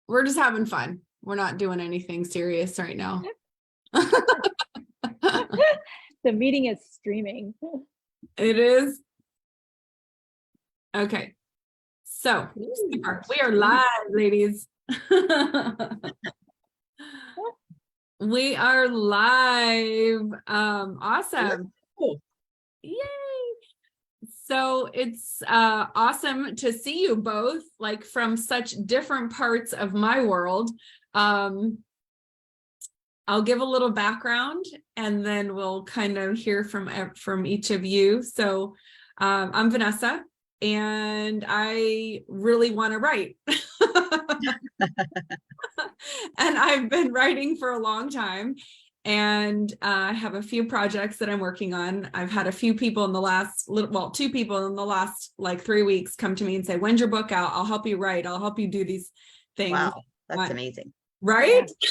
we're just having fun. We're not doing anything serious right now. The meeting is streaming. It is. Okay. So super. We are live, ladies. We are live. Awesome. Cool. Yay. So it's awesome to see you both, like from such different parts of my world. I'll give a little background and then we'll kind of hear from each of you. So I'm Vanessa and I really want to write. And I've been writing for a long time and I have a few projects that I'm working on. I've had a few people in the last, two people in the last like 3 weeks come to me and say, when's your book out? I'll help you write. I'll help you do these things. Wow, that's amazing. Right? Yeah.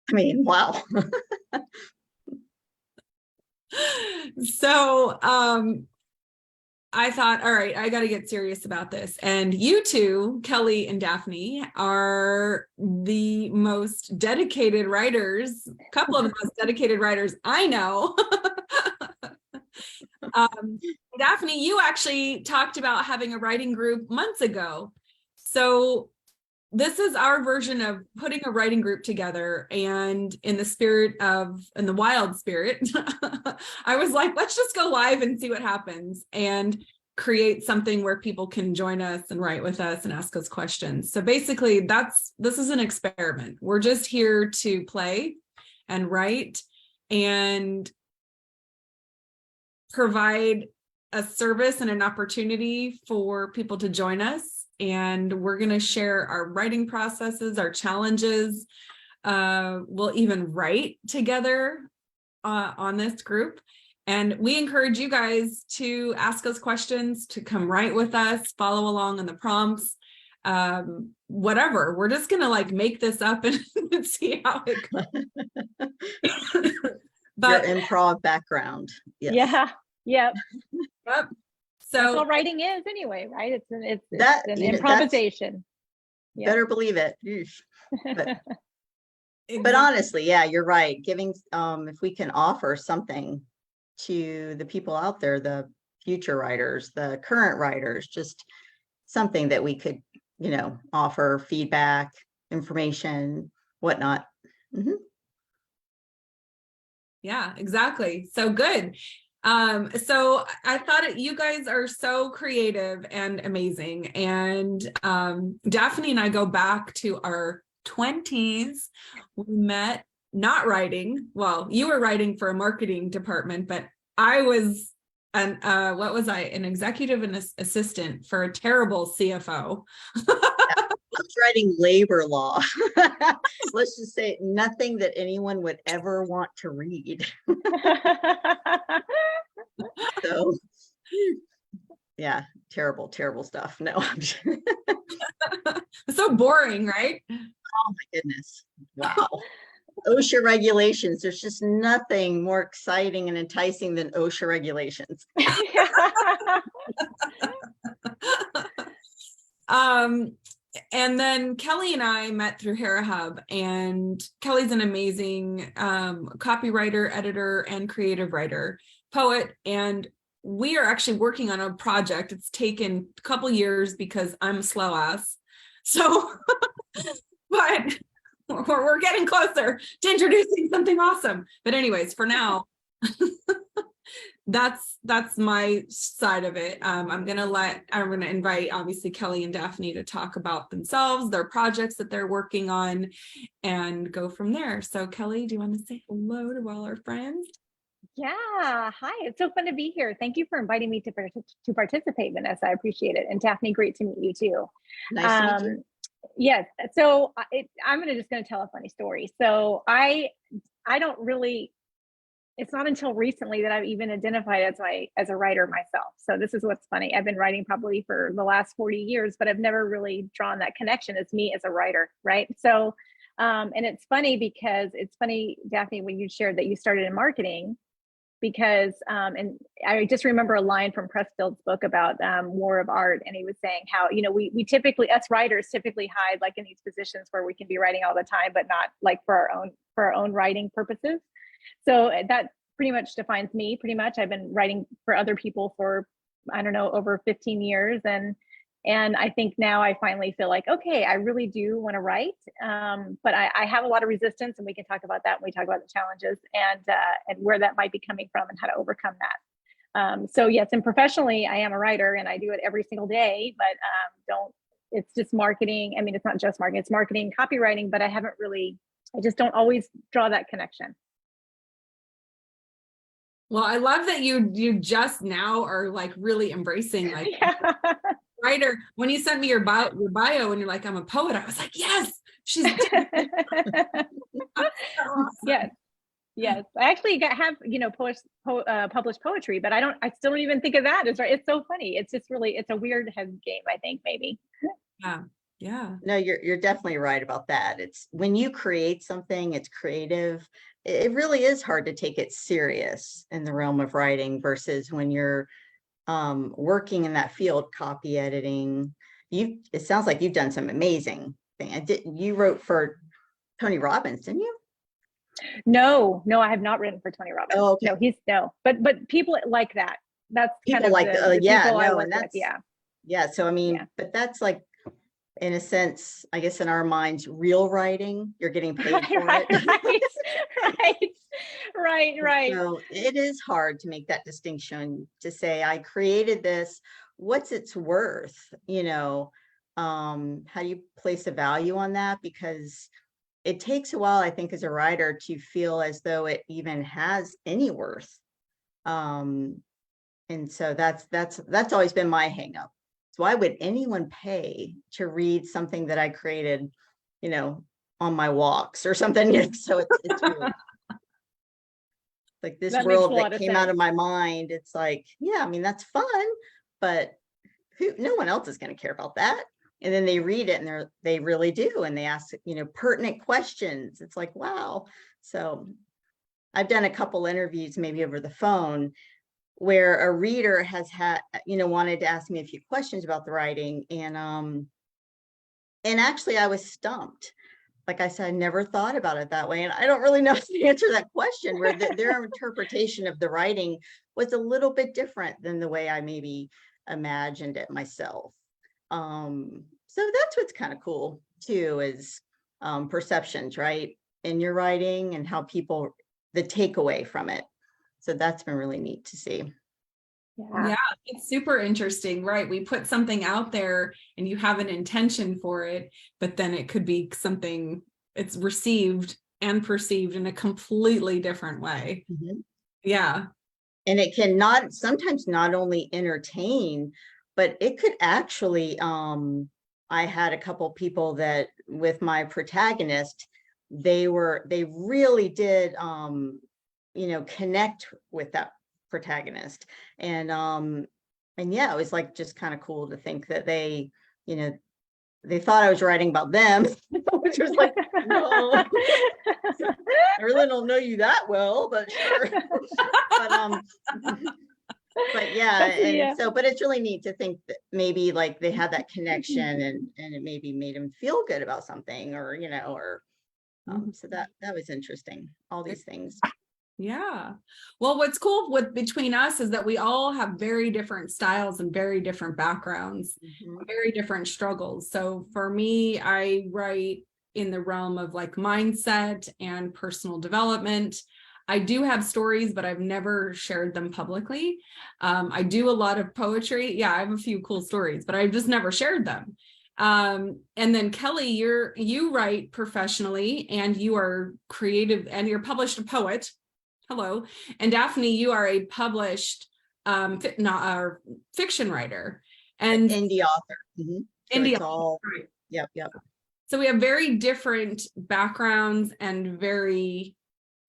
I mean, wow. So I thought, all right, I got to get serious about this. And you two, Kelly and Daphne, are the most dedicated writers, a couple of the most dedicated writers I know. Daphne, you actually talked about having a writing group months ago. So this is our version of putting a writing group together, and in the wild spirit, I was like, let's just go live and see what happens and create something where people can join us and write with us and ask us questions. So basically this is an experiment. We're just here to play and write and provide a service and an opportunity for people to join us. And we're going to share our writing processes, our challenges. We'll even write together on this group. And we encourage you guys to ask us questions, to come write with us, follow along on the prompts, whatever. We're just going to like make this up and see how it goes. But your improv background. Yes. Yeah. Yep. Yep. That's So all writing is anyway, right? It's an You know, improvisation. Yeah. Better believe it. But honestly, yeah, you're right. Giving, if we can offer something to the people out there, the future writers, the current writers, just something that we could, offer feedback, information, whatnot. Mm-hmm. Yeah, exactly. So good. So I thought you guys are so creative and amazing. And Daphne and I go back to our 20s. We met not writing. Well, you were writing for a marketing department, but I was an executive and assistant for a terrible CFO. I was writing labor law. Let's just say nothing that anyone would ever want to read. So, yeah, terrible stuff. No, So boring, right? Oh my goodness. Wow. OSHA regulations. There's just nothing more exciting and enticing than OSHA regulations. And then Kelly and I met through HeraHub, and Kelly's an amazing copywriter, editor, and creative writer, poet. And we are actually working on a project. It's taken a couple years because I'm a slow ass. So, but we're getting closer to introducing something awesome. But anyways, for now, that's my side of it. I'm gonna invite obviously Kelly and Daphne to talk about themselves, their projects that they're working on, and go from there. So Kelly, do you want to say hello to all our friends? Yeah, hi, it's so fun to be here. Thank you for inviting me to participate, Vanessa. I appreciate it. And Daphne, great to meet you too. Nice to meet you. Yes, so I'm just going to tell a funny story. So I don't really, it's not until recently that I've even identified as a writer myself. So this is what's funny. I've been writing probably for the last 40 years, but I've never really drawn that connection as me as a writer, right? So, and it's funny because Daphne, when you shared that you started in marketing, because and I just remember a line from Pressfield's book about War of Art, and he was saying how, you know, we typically, us writers typically hide like in these positions where we can be writing all the time, but not like for our own writing purposes. So that pretty much defines me. Pretty much, I've been writing for other people for, I don't know, over 15 years, and I think now I finally feel like, okay, I really do want to write, but I have a lot of resistance, and we can talk about that when we talk about the challenges and where that might be coming from and how to overcome that. So yes, and professionally, I am a writer and I do it every single day, but it's just marketing. I mean, it's not just marketing, it's marketing, copywriting, but I just don't always draw that connection. Well, I love that you just now are like really embracing like Yeah. writer. When you sent me your bio and you're like, I'm a poet, I was like, yes, she's Yes. Yes. I actually have, you know, published poetry, but I still don't even think of that as right. It's so funny. It's just really, it's a weird head game, I think, maybe. Yeah. Yeah. No, you're definitely right about that. It's when you create something, it's creative. It really is hard to take it serious in the realm of writing versus when you're working in that field, copy editing. It sounds like you've done some amazing thing. You wrote for Tony Robbins, didn't you? No, I have not written for Tony Robbins. Oh, okay. No, but people like that. That's People kind of like the yeah, people I no, work and with. that's Yeah. yeah. So I mean, Yeah. but that's like, in a sense, I guess in our minds, real writing. You're getting paid for right, it. right. So it is hard to make that distinction to say, I created this, what's its worth? You know, how do you place a value on that? Because it takes a while, I think, as a writer to feel as though it even has any worth. And so that's always been my hang up. So why would anyone pay to read something that I created, you know, on my walks or something? So it's weird. Like this That world makes a lot that of came out sense. of my mind. It's like, yeah, I mean, that's fun, but no one else is going to care about that. And then they read it and they really do. And they ask, you know, pertinent questions. It's like, wow. So I've done a couple interviews maybe over the phone where a reader has had, you know, wanted to ask me a few questions about the writing. And actually I was stumped. Like I said, I never thought about it that way. And I don't really know how to answer that question, where their interpretation of the writing was a little bit different than the way I maybe imagined it myself. So that's what's kind of cool too, is perceptions, right? In your writing and how people, the takeaway from it. So that's been really neat to see. Yeah, it's super interesting, right? We put something out there and you have an intention for it, but then it could be something it's received and perceived in a completely different way. Mm-hmm. Yeah. And it can sometimes not only entertain, but it could actually, I had a couple people that with my protagonist, they really did, you know, connect with that protagonist. And yeah, it was like just kind of cool to think that they, you know, they thought I was writing about them, which was like, no, I really don't know you that well, but sure. But yeah, and so, but it's really neat to think that maybe like they had that connection and it maybe made them feel good about something, or, you know, or so that was interesting, all these things. Yeah. Well, what's cool between us is that we all have very different styles and very different backgrounds, very different struggles. So for me, I write in the realm of like mindset and personal development. I do have stories, but I've never shared them publicly. I do a lot of poetry. Yeah, I have a few cool stories, but I've just never shared them. And then Kelly, you write professionally and you are creative and you're published a poet. Hello. And Daphne, you are a published fiction writer and indie author. Mm-hmm. So indie it's all, right. Yep. So we have very different backgrounds and very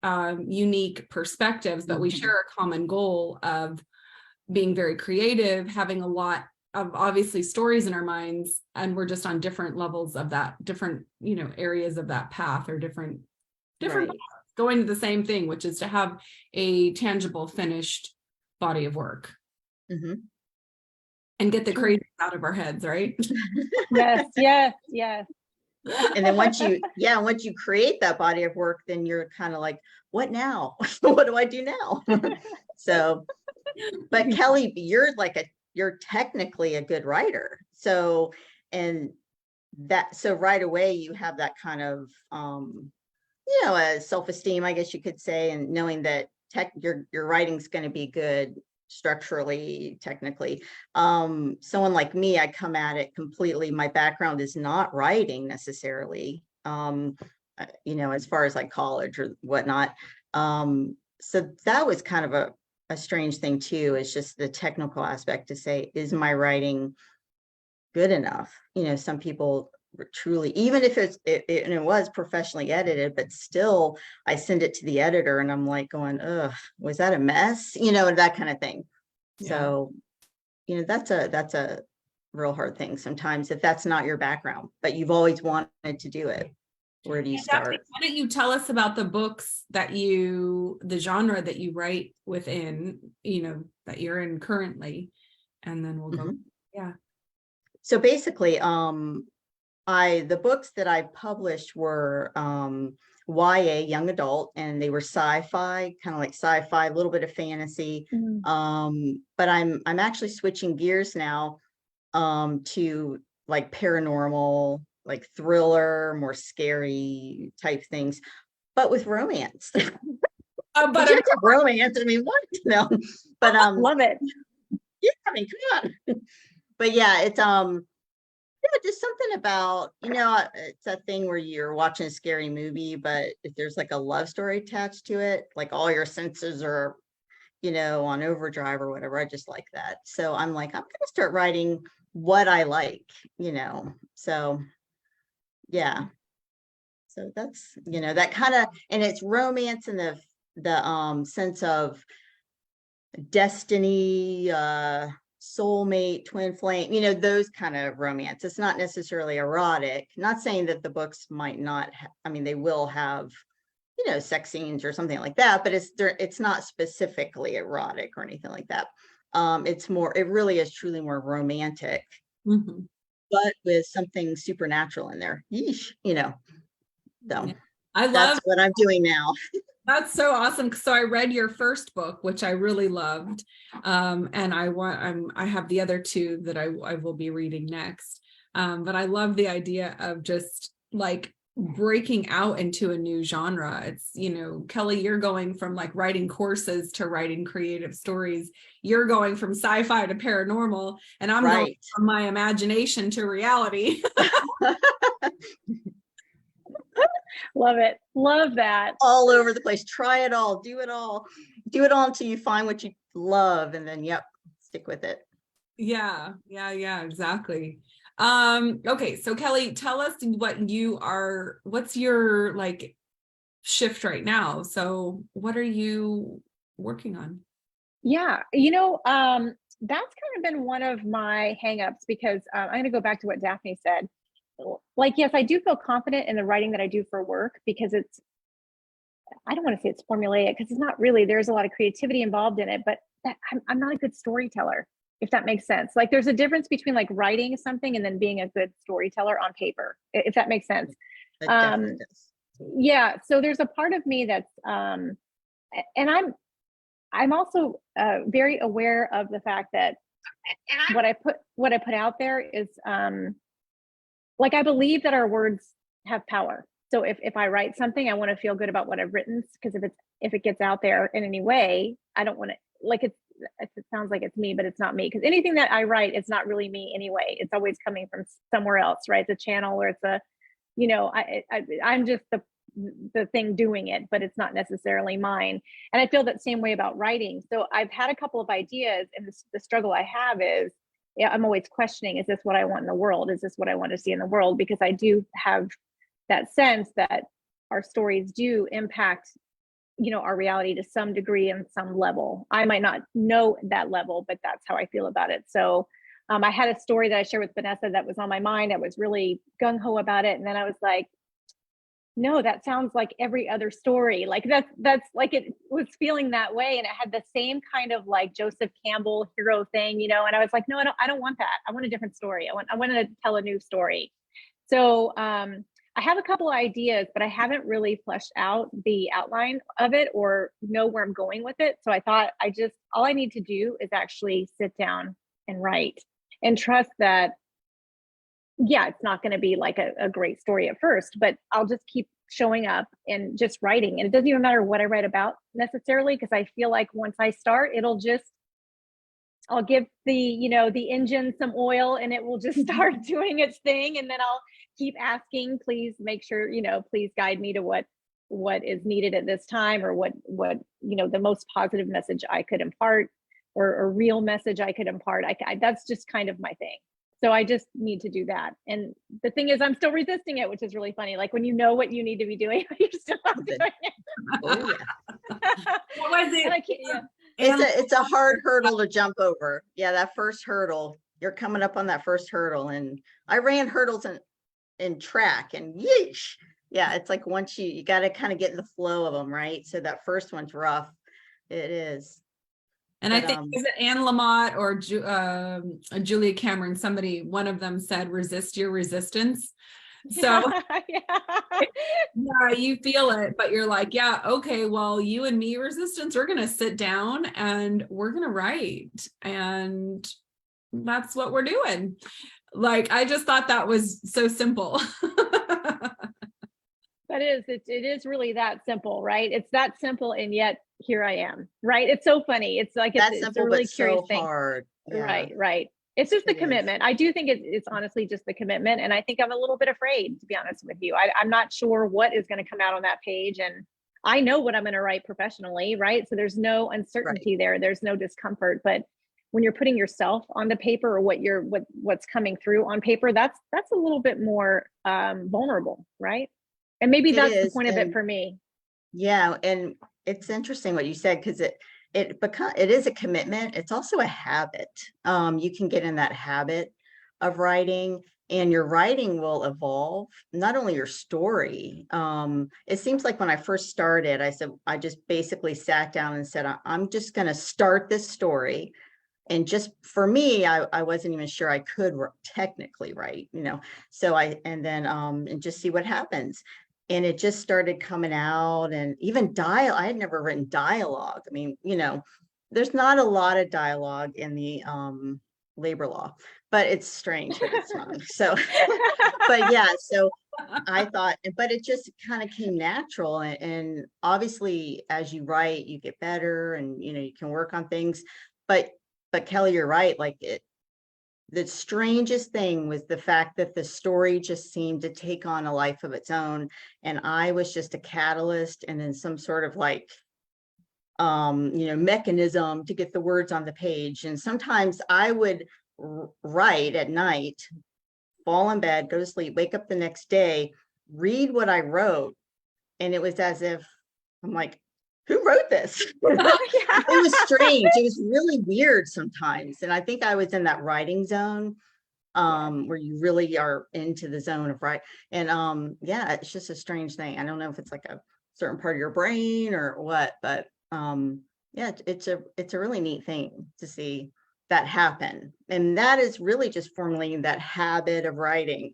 unique perspectives, but we share a common goal of being very creative, having a lot of obviously stories in our minds, and we're just on different levels of that, different, you know, areas of that path, or different right. going to the same thing, which is to have a tangible, finished body of work Mhm. and get the Sure. crazy out of our heads, right? Yes, yes, yes. And then once you create that body of work, then you're kind of like, what now? What do I do now? So, but Kelly, you're technically a good writer. So, and so right away you have that kind of, a self-esteem, I guess you could say, and knowing that your writing's going to be good structurally, technically. Someone like me, I come at it completely. My background is not writing necessarily, as far as like college or whatnot. So that was kind of a strange thing too, is just the technical aspect to say, is my writing good enough? Some people truly, even if it was professionally edited, but still I send it to the editor and I'm like going, ugh, was that a mess? That kind of thing. Yeah. So, that's a real hard thing sometimes if that's not your background, but you've always wanted to do it. Where do you Daphne, start? why don't you tell us about the books the genre that you write within, that you're in currently, and then we'll go. Mhm. Yeah. So basically, the books that I published were YA, young adult, and they were sci-fi, kind of like sci-fi, a little bit of fantasy. But I'm actually switching gears now to like paranormal, like thriller, more scary type things, but with romance. But But you have to have romance. I mean, what? No, but Love it. yeah, I mean, come on. But yeah, it's just something about, it's a thing where you're watching a scary movie, but if there's like a love story attached to it, like all your senses are, on overdrive or whatever. I just like that. So I'm like, I'm gonna start writing what I like, so yeah. So that's, that kind of, and it's romance in the sense of destiny, soulmate, twin flame, those kind of romance. It's not necessarily erotic. Not saying that the books might not I mean, they will have, sex scenes or something like that, but it's not specifically erotic or anything like that. It really is truly more romantic, Mhm. but with something supernatural in there. Yeesh, so Yeah. I that's love what I'm doing now. That's so awesome. So I read your first book, which I really loved. And I have the other two that I will be reading next. But I love the idea of just like breaking out into a new genre. It's, Kelly, you're going from like writing courses to writing creative stories. You're going from sci-fi to paranormal, and I'm going Right. from my imagination to reality. Love it. Love that. All over the place. Try it all. Do it all. Do it all until you find what you love, and then stick with it. Yeah, exactly. Okay, so Kelly, tell us what's your like shift right now? So what are you working on? Yeah, that's kind of been one of my hangups because I'm going to go back to what Daphne said. Like, yes, I do feel confident in the writing that I do for work because I don't want to say it's formulaic because it's not really. There's a lot of creativity involved in it, but I'm not a good storyteller, if that makes sense. Like, there's a difference between like writing something and then being a good storyteller on paper, if that makes sense. It definitely does. Yeah, so there's a part of me that's and I'm also very aware of the fact that what I put out there is like, I believe that our words have power. So if I write something, I want to feel good about what I've written, because if it gets out there in any way, I don't want to, like, it sounds like it's me, but it's not me, because anything that I write, it's not really me anyway. It's always coming from somewhere else, right? It's a channel, or it's I'm just the thing doing it, but it's not necessarily mine. And I feel that same way about writing. So I've had a couple of ideas, and the struggle I have is, I'm always questioning, is this what I want in the world? Is this what I want to see in the world? Because I do have that sense that our stories do impact, our reality to some degree and some level. I might not know that level, but that's how I feel about it. So I had a story that I shared with Vanessa that was on my mind. I was really gung-ho about it. And then I was like, no, that sounds like every other story. Like that's like it was feeling that way. And it had the same kind of like Joseph Campbell hero thing, you know, and I was like, no, I don't want that. I want a different story. I want to tell a new story. So I have a couple of ideas, but I haven't really fleshed out the outline of it or know where I'm going with it. So I thought all I need to do is actually sit down and write and trust that, yeah, it's not going to be like a great story at first, but I'll just keep showing up and just writing. And it doesn't even matter what I write about necessarily, because I feel like once I start, I'll give the engine some oil and it will just start doing its thing. And then I'll keep asking, please make sure, please guide me to what is needed at this time, or what, the most positive message I could impart, or a real message I could impart. That's just kind of my thing. So I just need to do that. And the thing is, I'm still resisting it, which is really funny. Like when you know what you need to be doing, you're still not doing it. Oh, yeah. What was it? And I can't, yeah. It's a hard hurdle to jump over. Yeah, that first hurdle, you're coming up on that first hurdle. And I ran hurdles in track, and yeesh. Yeah, it's like once you got to kind of get in the flow of them, right? So that first one's rough. It is. And But, I think was it Anne Lamott or Julia Cameron? One of them said, "Resist your resistance." So yeah, you feel it, but you're like, yeah, okay, well, you and me, resistance, we're gonna sit down and we're gonna write, and that's what we're doing. Like, I just thought that was so simple. It is really that simple, right? It's that simple, and yet here I am, right? It's so funny. It's like that's it's simple, a really but curious so thing. hard. Yeah. Right. It's just the It is. commitment. I do think it's honestly just the commitment, and I think I'm a little bit afraid, to be honest with you. I'm not sure what is going to come out on that page, and I know what I'm going to write professionally, right? So there's no uncertainty there. There's no discomfort, but when you're putting yourself on the paper, or what's coming through on paper, that's a little bit more vulnerable, right? And maybe that's the point of it for me. Yeah, and it's interesting what you said, because it is a commitment. It's also a habit. You can get in that habit of writing, and your writing will evolve, not only your story. It seems like when I first started, I just basically sat down and said, I'm just going to start this story. And just for me, I wasn't even sure I could technically write, so and just see what happens. And it just started coming out, and even I had never written dialogue. I mean, there's not a lot of dialogue in the labor law, but it's strange that it's not. So, but yeah, so I thought, but it just kind of came natural. And obviously, as you write, you get better, and you can work on things. But Kelly, you're right. Like the strangest thing was the fact that the story just seemed to take on a life of its own, and I was just a catalyst, and then some sort of like mechanism to get the words on the page. And sometimes I would write at night, fall in bed, go to sleep, wake up the next day, read what I wrote, and it was as if I'm like, who wrote this? It was strange. It was really weird sometimes. And I think I was in that writing zone, where you really are into the zone of writing. And yeah, it's just a strange thing. I don't know if it's like a certain part of your brain or what, but yeah, it's a really neat thing to see that happen. And that is really just formulating that habit of writing.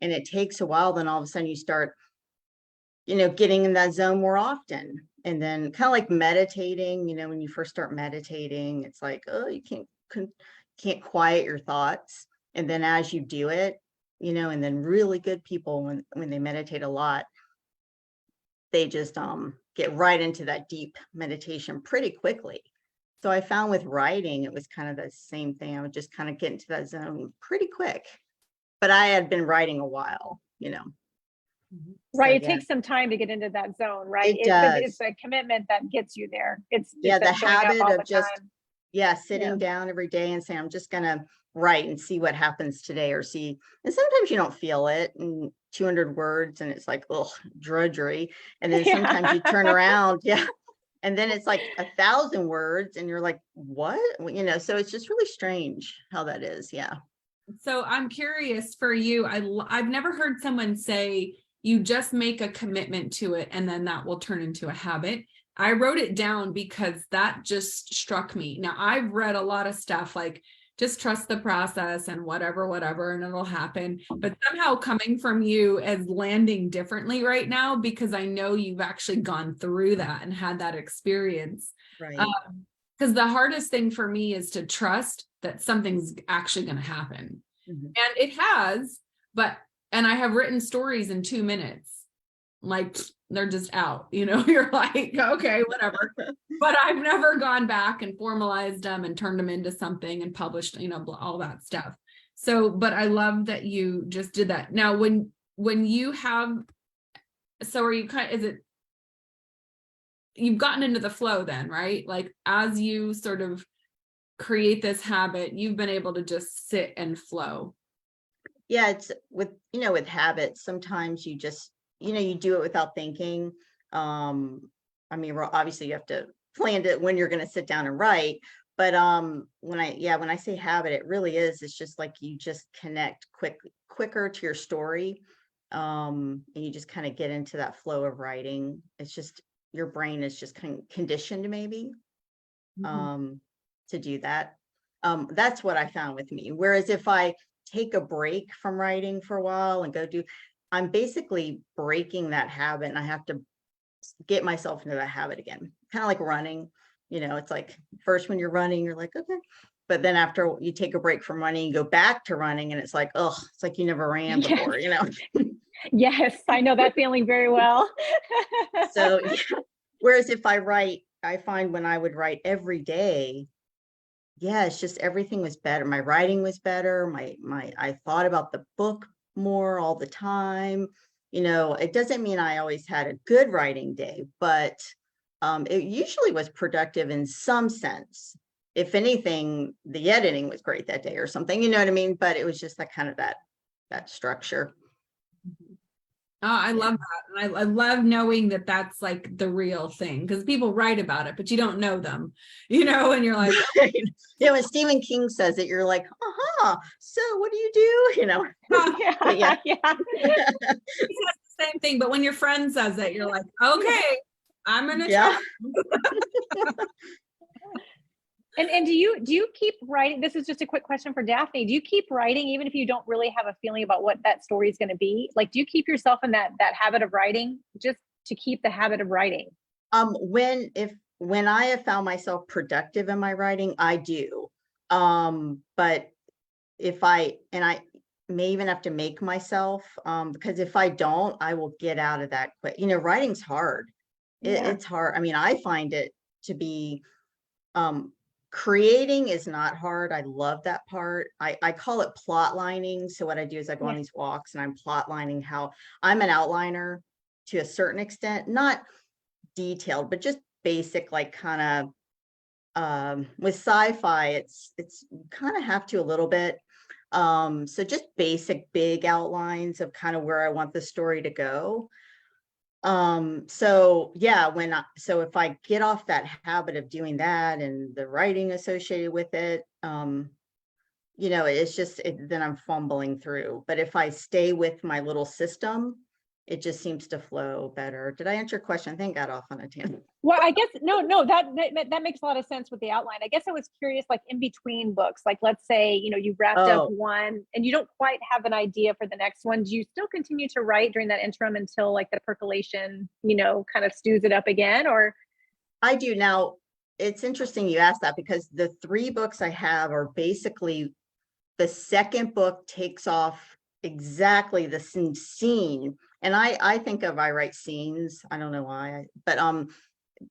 And it takes a while, then all of a sudden you start getting in that zone more often. And then kind of like meditating, when you first start meditating, it's like, oh, you can't quiet your thoughts. And then as you do it, and then really good people, when they meditate a lot, they just get right into that deep meditation pretty quickly. So I found with writing, it was kind of the same thing. I would just kind of get into that zone pretty quick. But I had been writing a while, Right. So, it takes some time to get into that zone, right? It does. It's a commitment that gets you there. It's the that showing up habit all of the just time. sitting down every day and saying, I'm just gonna write and see what happens today, and sometimes you don't feel it, and 200 words, and it's like, oh, drudgery. And then sometimes you turn around, and then it's like 1,000 words, and you're like, what? So it's just really strange how that is. Yeah. So I'm curious for you. I've never heard someone say, you just make a commitment to it, and then that will turn into a habit. I wrote it down because that just struck me. Now, I've read a lot of stuff like just trust the process and whatever, and it'll happen. But somehow coming from you as landing differently right now, because I know you've actually gone through that and had that experience. Right. Because the hardest thing for me is to trust that something's actually going to happen. Mhm. And it has, and I have written stories in 2 minutes. Like they're just out, you're like, okay, whatever. But I've never gone back and formalized them and turned them into something and published, all that stuff. So, but I love that you just did that. Now, when you have, so are you is it, you've gotten into the flow then, right? Like as you sort of create this habit, you've been able to just sit and flow. Yeah, it's with habits, sometimes you just, you do it without thinking. I mean, obviously you have to plan it when you're going to sit down and write. But when I say habit, it really is. It's just like you just connect quicker to your story. And you just kind of get into that flow of writing. It's just your brain is just conditioned maybe to do that. That's what I found with me. Whereas if I take a break from writing for a while and I'm basically breaking that habit, and I have to get myself into that habit again. Kind of like running, it's like first when you're running, you're like, okay. But then after you take a break from running, you go back to running and it's like, oh, it's like you never ran before, Yes, I know that feeling very well. So, yeah. Whereas if I write, I find when I would write every day, yeah, it's just everything was better. My writing was better. I thought about the book more all the time. It doesn't mean I always had a good writing day, but it usually was productive in some sense. If anything, the editing was great that day or something, you know what I mean? But it was just that kind of that structure. Oh, I love that. And I love knowing that that's like the real thing, because people write about it, but you don't know them, and you're like, Right. When Stephen King says it, you're like, so what do you do? But yeah. Same thing. But when your friend says it, you're like, okay, I'm going to Yeah. try. And do you keep writing? This is just a quick question for Daphne. Do you keep writing even if you don't really have a feeling about what that story is going to be? Like, do you keep yourself in that habit of writing just to keep the habit of writing? When I have found myself productive in my writing, I do. But I may even have to make myself, because if I don't, I will get out of that quick. Writing's hard. It's hard. I mean, I find it to be, creating is not hard. I love that part. I call it plot lining. So what I do is I go on these walks and I'm plot lining how I'm an outliner to a certain extent, not detailed, but just basic, like kind of, with sci-fi, it's kind of have to a little bit. So just basic, big outlines of kind of where I want the story to go. So yeah, so if I get off that habit of doing that and the writing associated with it, it's just, then I'm fumbling through. But if I stay with my little system, it just seems to flow better. Did I answer your question? I think I got off on a tangent. Well, I guess no, that makes a lot of sense with the outline. I guess I was curious, like in between books, like let's say, you wrapped up one and you don't quite have an idea for the next one. Do you still continue to write during that interim until like the percolation, kind of stews it up again? Or I do. Now, it's interesting you asked that, because the 3 books I have are basically, the second book takes off exactly the same scene. And I think of, I write scenes. I don't know why, but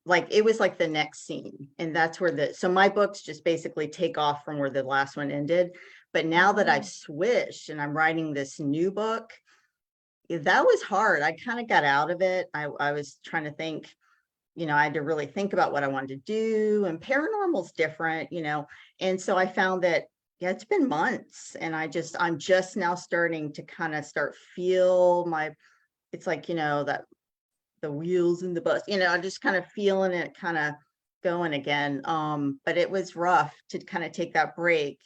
like it was like the next scene, and that's where so my books just basically take off from where the last one ended. But now that I've switched and I'm writing this new book, that was hard. I kind of got out of it. I was trying to think, I had to really think about what I wanted to do, and paranormal's different, and so I found that, yeah, it's been months, and I'm just now starting to kind of feel it's like, that the wheels in the bus, I'm just kind of feeling it kind of going again. But it was rough to kind of take that break,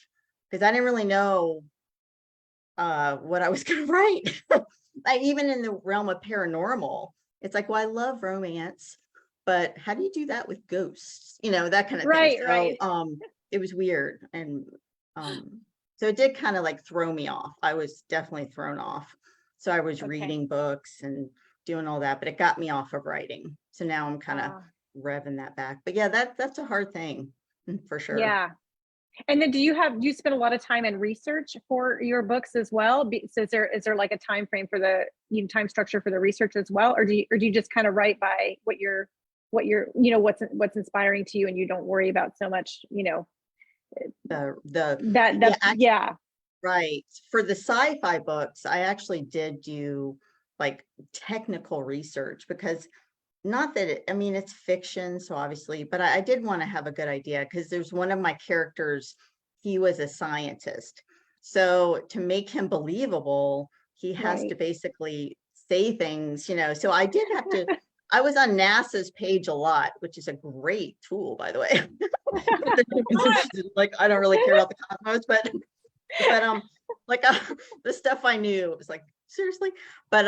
because I didn't really know what I was going to write. like even in the realm of paranormal, it's like, well, I love romance, but how do you do that with ghosts? You know, that kind of Right, thing. right. So it was weird. And so it did kind of like throw me off. I was definitely thrown off. So I was Okay. reading books and doing all that, but it got me off of writing. So now I'm kind of Ah, revving that back. But yeah, that's a hard thing for sure. yeah. And then do you spend a lot of time in research for your books as well? So is there like a time frame for the time structure for the research as well? Or do you just kind of write by what you're what's inspiring to you, and you don't worry about so much, The that yeah, yeah. right. For the sci-fi books, I actually did do like technical research because not that I mean, it's fiction, so obviously, but I did want to have a good idea because there's one of my characters, he was a scientist. So to make him believable, he has to Right. basically say things, So I did have to, I was on NASA's page a lot, which is a great tool, by the way. Like, I don't really care about the cosmos, but like the stuff I knew, it was like, seriously. But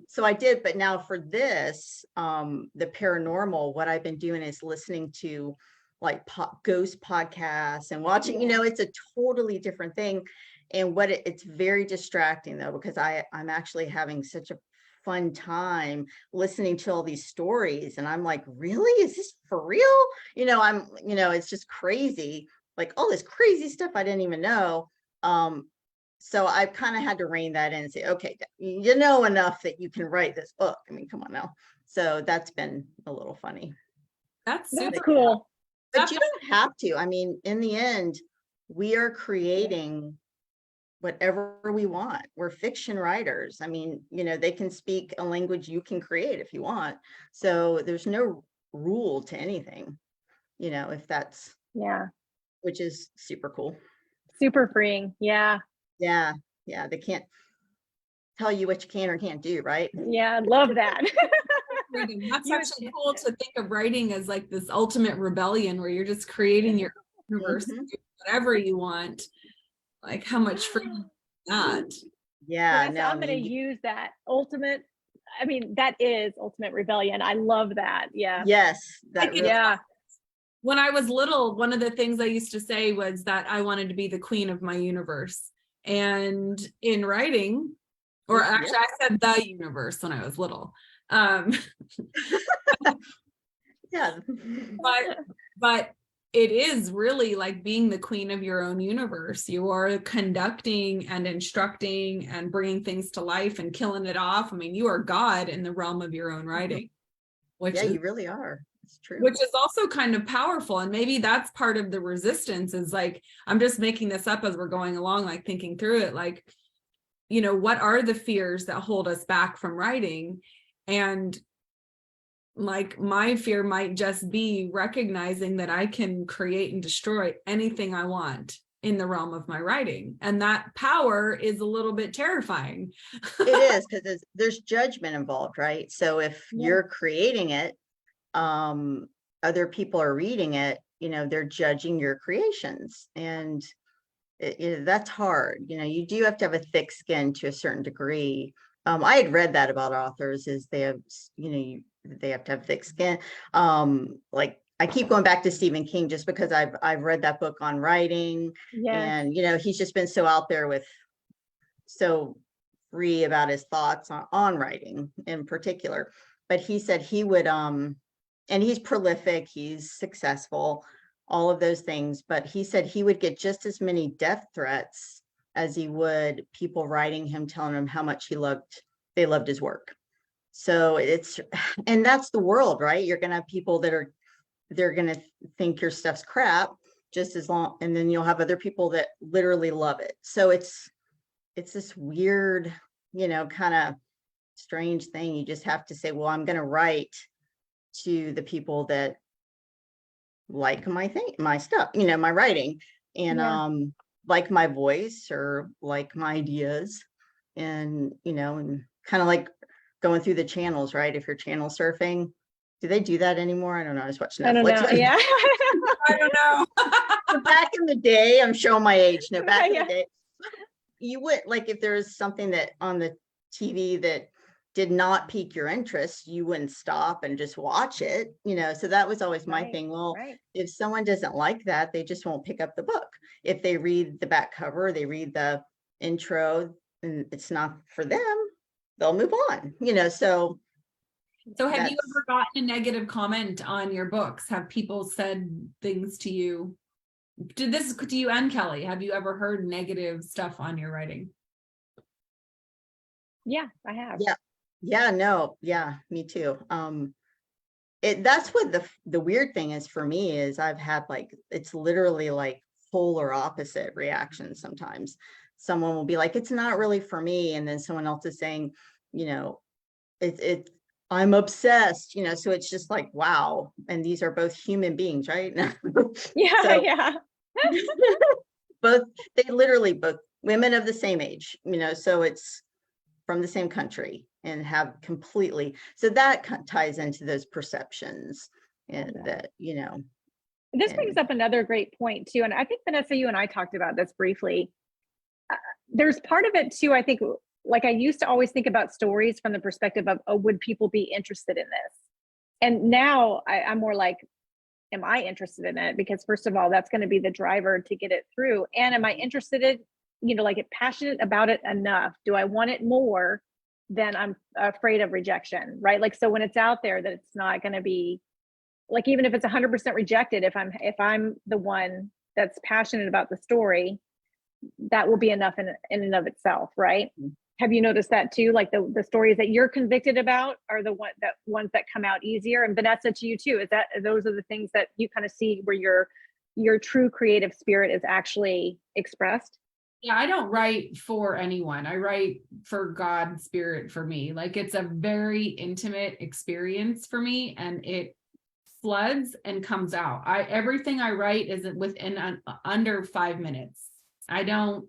so I did, but now for this the paranormal, what I've been doing is listening to like ghost podcasts and watching, Yeah. it's a totally different thing. And it's very distracting though, because I'm actually having such a fun time listening to all these stories, and I'm like, really, is this for real? It's just crazy, like all this crazy stuff I didn't even know. So I've kind of had to rein that in and say, okay, you know enough that you can write this book. I mean, come on now. So that's been a little funny. That's That's super. cool. But you don't have to. I mean, in the end, we are creating whatever we want. We're fiction writers. I mean, they can speak a language you can create if you want. So there's no rule to anything, if that's, Yeah. which is super cool. Super freeing. Yeah. Yeah. Yeah. They can't tell you what you can or can't do, right? Yeah. Love that. That's You- actually cool to think of writing as like this ultimate rebellion where you're just creating your universe, Mhm. do whatever you want. Like how much freedom is that? Yeah, Yes, no, I I'm going to mean, use that ultimate. I mean, that is ultimate rebellion. I love that. Yeah. yes, I that think really, Yeah. when I was little, one of the things I used to say was that I wanted to be the queen of my universe. And in writing, or Yep. actually I said the universe when I was little. Um, yeah. but it is really like being the queen of your own universe. You are conducting and instructing and bringing things to life and killing it off. I mean, you are God in the realm of your own writing, which Yeah, is you really are. It's true. which is also kind of powerful. And maybe that's part of the resistance is like, I'm just making this up as we're going along, like thinking through it, like, what are the fears that hold us back from writing? And like my fear might just be recognizing that I can create and destroy anything I want in the realm of my writing. And that power is a little bit terrifying. It is, because there's judgment involved, right? So if Yeah. you're creating it, other people are reading it, they're judging your creations, and that's hard. You do have to have a thick skin to a certain degree. I had read that about authors, is they have, they have to have thick skin. Like I keep going back to Stephen King just because I've read that book on writing, Yes. and he's just been so out there with, so free about his thoughts on writing in particular. But he said he would and he's prolific, he's successful, all of those things, but he said he would get just as many death threats as he would people writing him, telling him how much they loved his work. So and that's the world, right? You're gonna have people they're gonna think your stuff's crap just as long, and then you'll have other people that literally love it. So it's this weird, kind of strange thing. You just have to say, well, I'm gonna write to the people that like my stuff, my writing, and Yeah. like my voice or like my ideas, and and kind of like going through the channels, right? If you're channel surfing, do they do that anymore? I don't know. I was watching I don't Netflix. know. Yeah. I don't know. But back in the day, I'm showing my age. No, back in Yeah. the day, you would, like, if there was something that on the TV that did not pique your interest, you wouldn't stop and just watch it, so that was always my Right, thing. Well, right. if someone doesn't like that, they just won't pick up the book. If they read the back cover, they read the intro, and it's not for them, they'll move on, so So have you that's, ever gotten a negative comment on your books? Have people said things to you? To you and Kelly, have you ever heard negative stuff on your writing? Yeah, I have. yeah, yeah, no, yeah, me too. That's what the weird thing is for me is I've had like, it's literally like polar opposite reactions sometimes. Someone will be like, it's not really for me. And then someone else is saying, you know, it I'm obsessed, so it's just like, wow. And these are both human beings, right? Yeah, So yeah. both, they literally both women of the same age, so it's from the same country and have completely, so that ties into those perceptions and Yeah. that, This brings and up another great point too. And I think Vanessa, you and I talked about this briefly. There's part of it too, I think, like I used to always think about stories from the perspective of, oh, would people be interested in this? And now I'm more like, am I interested in it? Because first of all, that's going to be the driver to get it through. And am I interested in, like passionate about it enough? Do I want it more than I'm afraid of rejection? Right. Like, so when it's out there, that it's not going to be like, even if it's 100% rejected, if I'm the one that's passionate about the story, that will be enough in and of itself. Right. Have you noticed that too? Like the stories that you're convicted about are the ones that come out easier. And Vanessa, to you too, those are the things that you kind of see where your true creative spirit is actually expressed? Yeah, I don't write for anyone. I write for God's spirit for me. Like it's a very intimate experience for me, and it floods and comes out. Everything I write is within under 5 minutes. I don't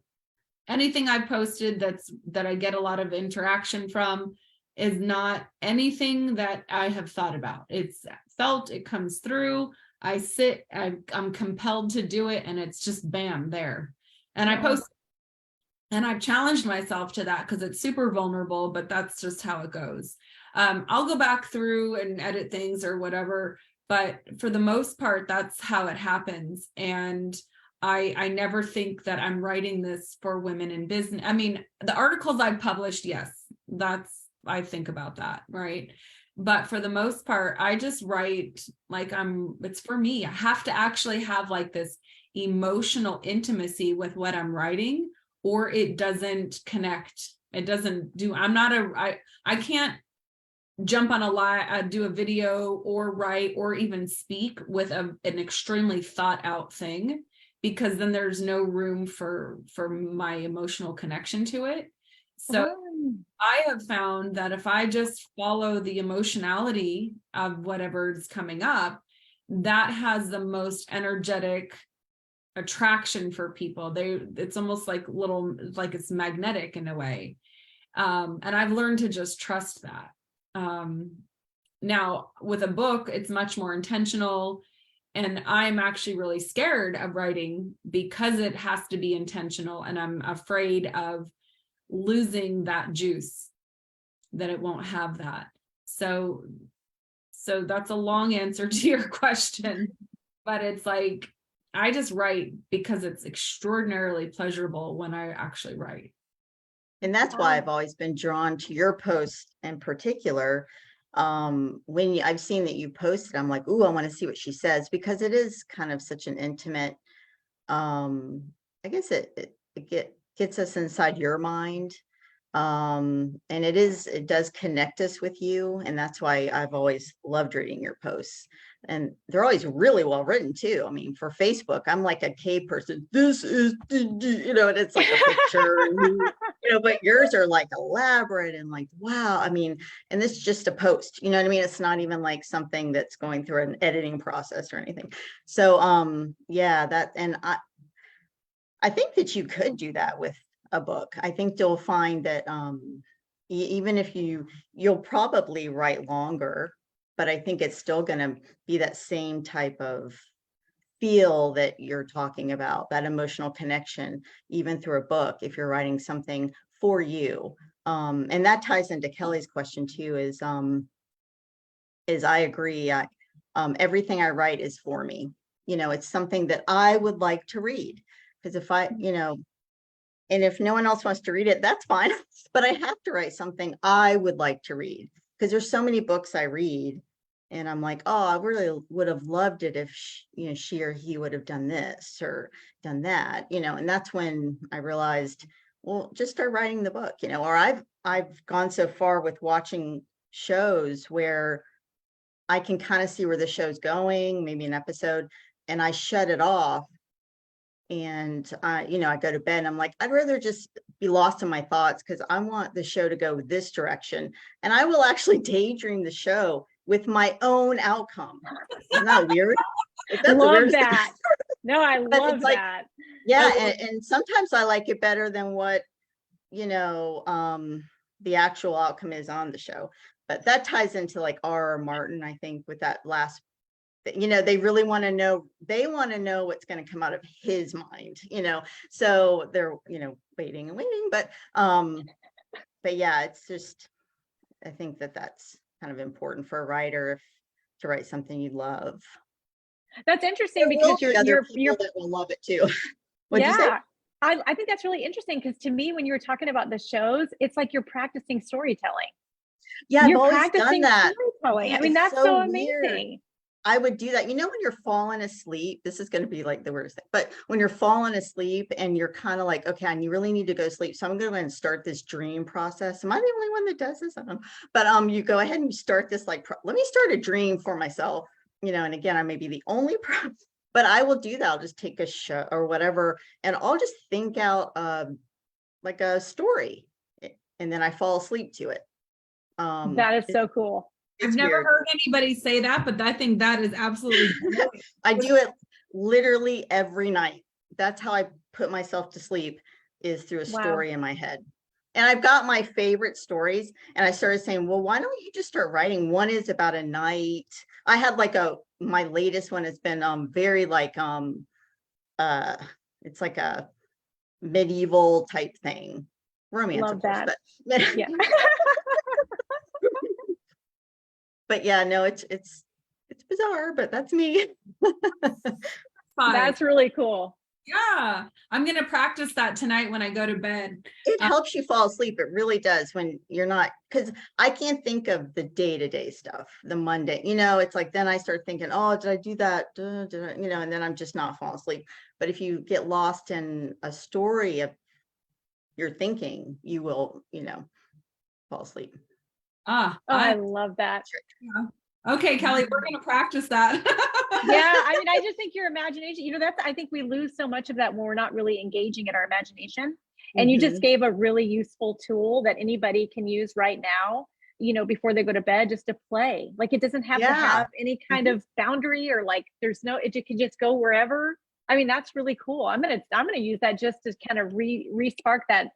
anything I posted that I get a lot of interaction from is not anything that I have thought about. It's felt, it comes through. I'm compelled to do it, and it's just bam there. And I post, and I've challenged myself to that because it's super vulnerable, but that's just how it goes. I'll go back through and edit things or whatever, but for the most part, that's how it happens. And I never think that I'm writing this for women in business. I mean, the articles I've published, yes, I think about that, right? But for the most part, I just write like it's for me. I have to actually have like this emotional intimacy with what I'm writing, or it doesn't connect. It doesn't do, I can't jump on a live, do a video or write or even speak with an extremely thought out thing, because then there's no room for my emotional connection to it. So I have found that if I just follow the emotionality of whatever is coming up, that has the most energetic attraction for people. It's almost like it's magnetic in a way. And I've learned to just trust that. Now with a book, it's much more intentional. And I'm actually really scared of writing because it has to be intentional. And I'm afraid of losing that juice, that it won't have that. So that's a long answer to your question, but it's like, I just write because it's extraordinarily pleasurable when I actually write. And that's why I've always been drawn to your post in particular. When I've seen that you posted, I'm like, ooh, I want to see what she says, because it is kind of such an intimate, I guess it gets us inside your mind. And it does connect us with you. And that's why I've always loved reading your posts. And they're always really well written too. I mean, for Facebook, I'm like a K person. This is, and it's like a picture, but yours are like elaborate and like, wow. I mean, and this is just a post, you know what I mean? It's not even like something that's going through an editing process or anything. So, yeah, and I think that you could do that with a book. I think you'll find that even if you'll probably write longer, but I think it's still going to be that same type of feel that you're talking about, that emotional connection, even through a book, if you're writing something for you. And that ties into Kelly's question too, is I agree. Everything I write is for me. You know, it's something that I would like to read. Because if I, you know, and if no one else wants to read it, that's fine. But I have to write something I would like to read. Because there's so many books I read. And I'm like, oh, I really would have loved it if she or he would have done this or done that, you know, and that's when I realized, well, just start writing the book, you know, or I've gone so far with watching shows where I can kind of see where the show's going, maybe an episode, and I shut it off. And I go to bed and I'm like, I'd rather just be lost in my thoughts because I want the show to go this direction. And I will actually daydream the show with my own outcome. Isn't that weird? Love that. No, I But love it's like, that. yeah, and sometimes I like it better than what, the actual outcome is on the show. But that ties into like R.R. Martin, I think, with that last, they really want to know, what's going to come out of his mind, so they're, waiting and waiting. But yeah, it's just, I think that's kind of important for a writer to write something you love. That's interesting There will because be other you're people that will love it too. What'd you say? yeah. I think that's really interesting because to me, when you were talking about the shows, it's like you're practicing storytelling. Yeah, I've You're always done practicing that. storytelling. Yeah, I mean, it's that's so so weird. amazing. I would do that. When you're falling asleep, this is going to be like the weirdest thing, but when you're falling asleep and you're kind of like, okay, and you really need to go to sleep. So I'm going to go ahead and start this dream process. Am I the only one that does this? I don't know. But you go ahead and you start this, like, let me start a dream for myself, and again, I may be the only person, but I will do that. I'll just take a show or whatever, and I'll just think out like a story, and then I fall asleep to it. That is so cool. I've never heard anybody say that, but I think that is absolutely I do it literally every night. That's how I put myself to sleep, is through a story in my head. And I've got my favorite stories, and I started saying, well, why don't you just start writing? One is about a night. I had like my latest one has been very like it's like a medieval type thing. Romance, Love of course, that. but Yeah. but yeah, no, it's bizarre, but that's me. That's really cool. Yeah, I'm going to practice that tonight when I go to bed. It helps you fall asleep. It really does, when you're not, because I can't think of the day-to-day stuff, the Monday, it's like, then I start thinking, oh, did I do that? Did I, and then I'm just not falling asleep. But if you get lost in a story of your thinking, you will, fall asleep. I love that. Yeah. Okay, Kelly, we're going to practice that. Yeah, I mean, I just think your imagination, I think we lose so much of that when we're not really engaging in our imagination. And you just gave a really useful tool that anybody can use right now, before they go to bed, just to play. Like, it doesn't have to have any kind of boundary, or like, it can just go wherever. I mean, that's really cool. I'm gonna use that just to kind of re-spark that,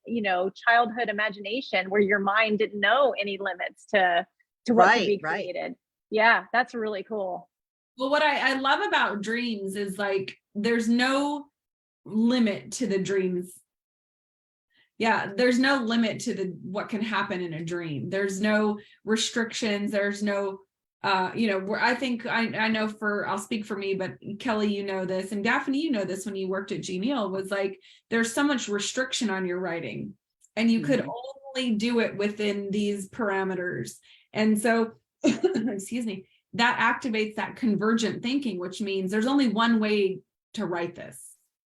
childhood imagination where your mind didn't know any limits to what could be created. Yeah, that's really cool. Well, what I love about dreams is like, there's no limit to the dreams. Yeah, there's no limit to what can happen in a dream. There's no restrictions. There's no, where I think I know I'll speak for me, but Kelly, you know this, and Daphne, you know this, when you worked at Genial, was like, there's so much restriction on your writing, and you could only do it within these parameters. And so, excuse me, that activates that convergent thinking, which means there's only one way to write this.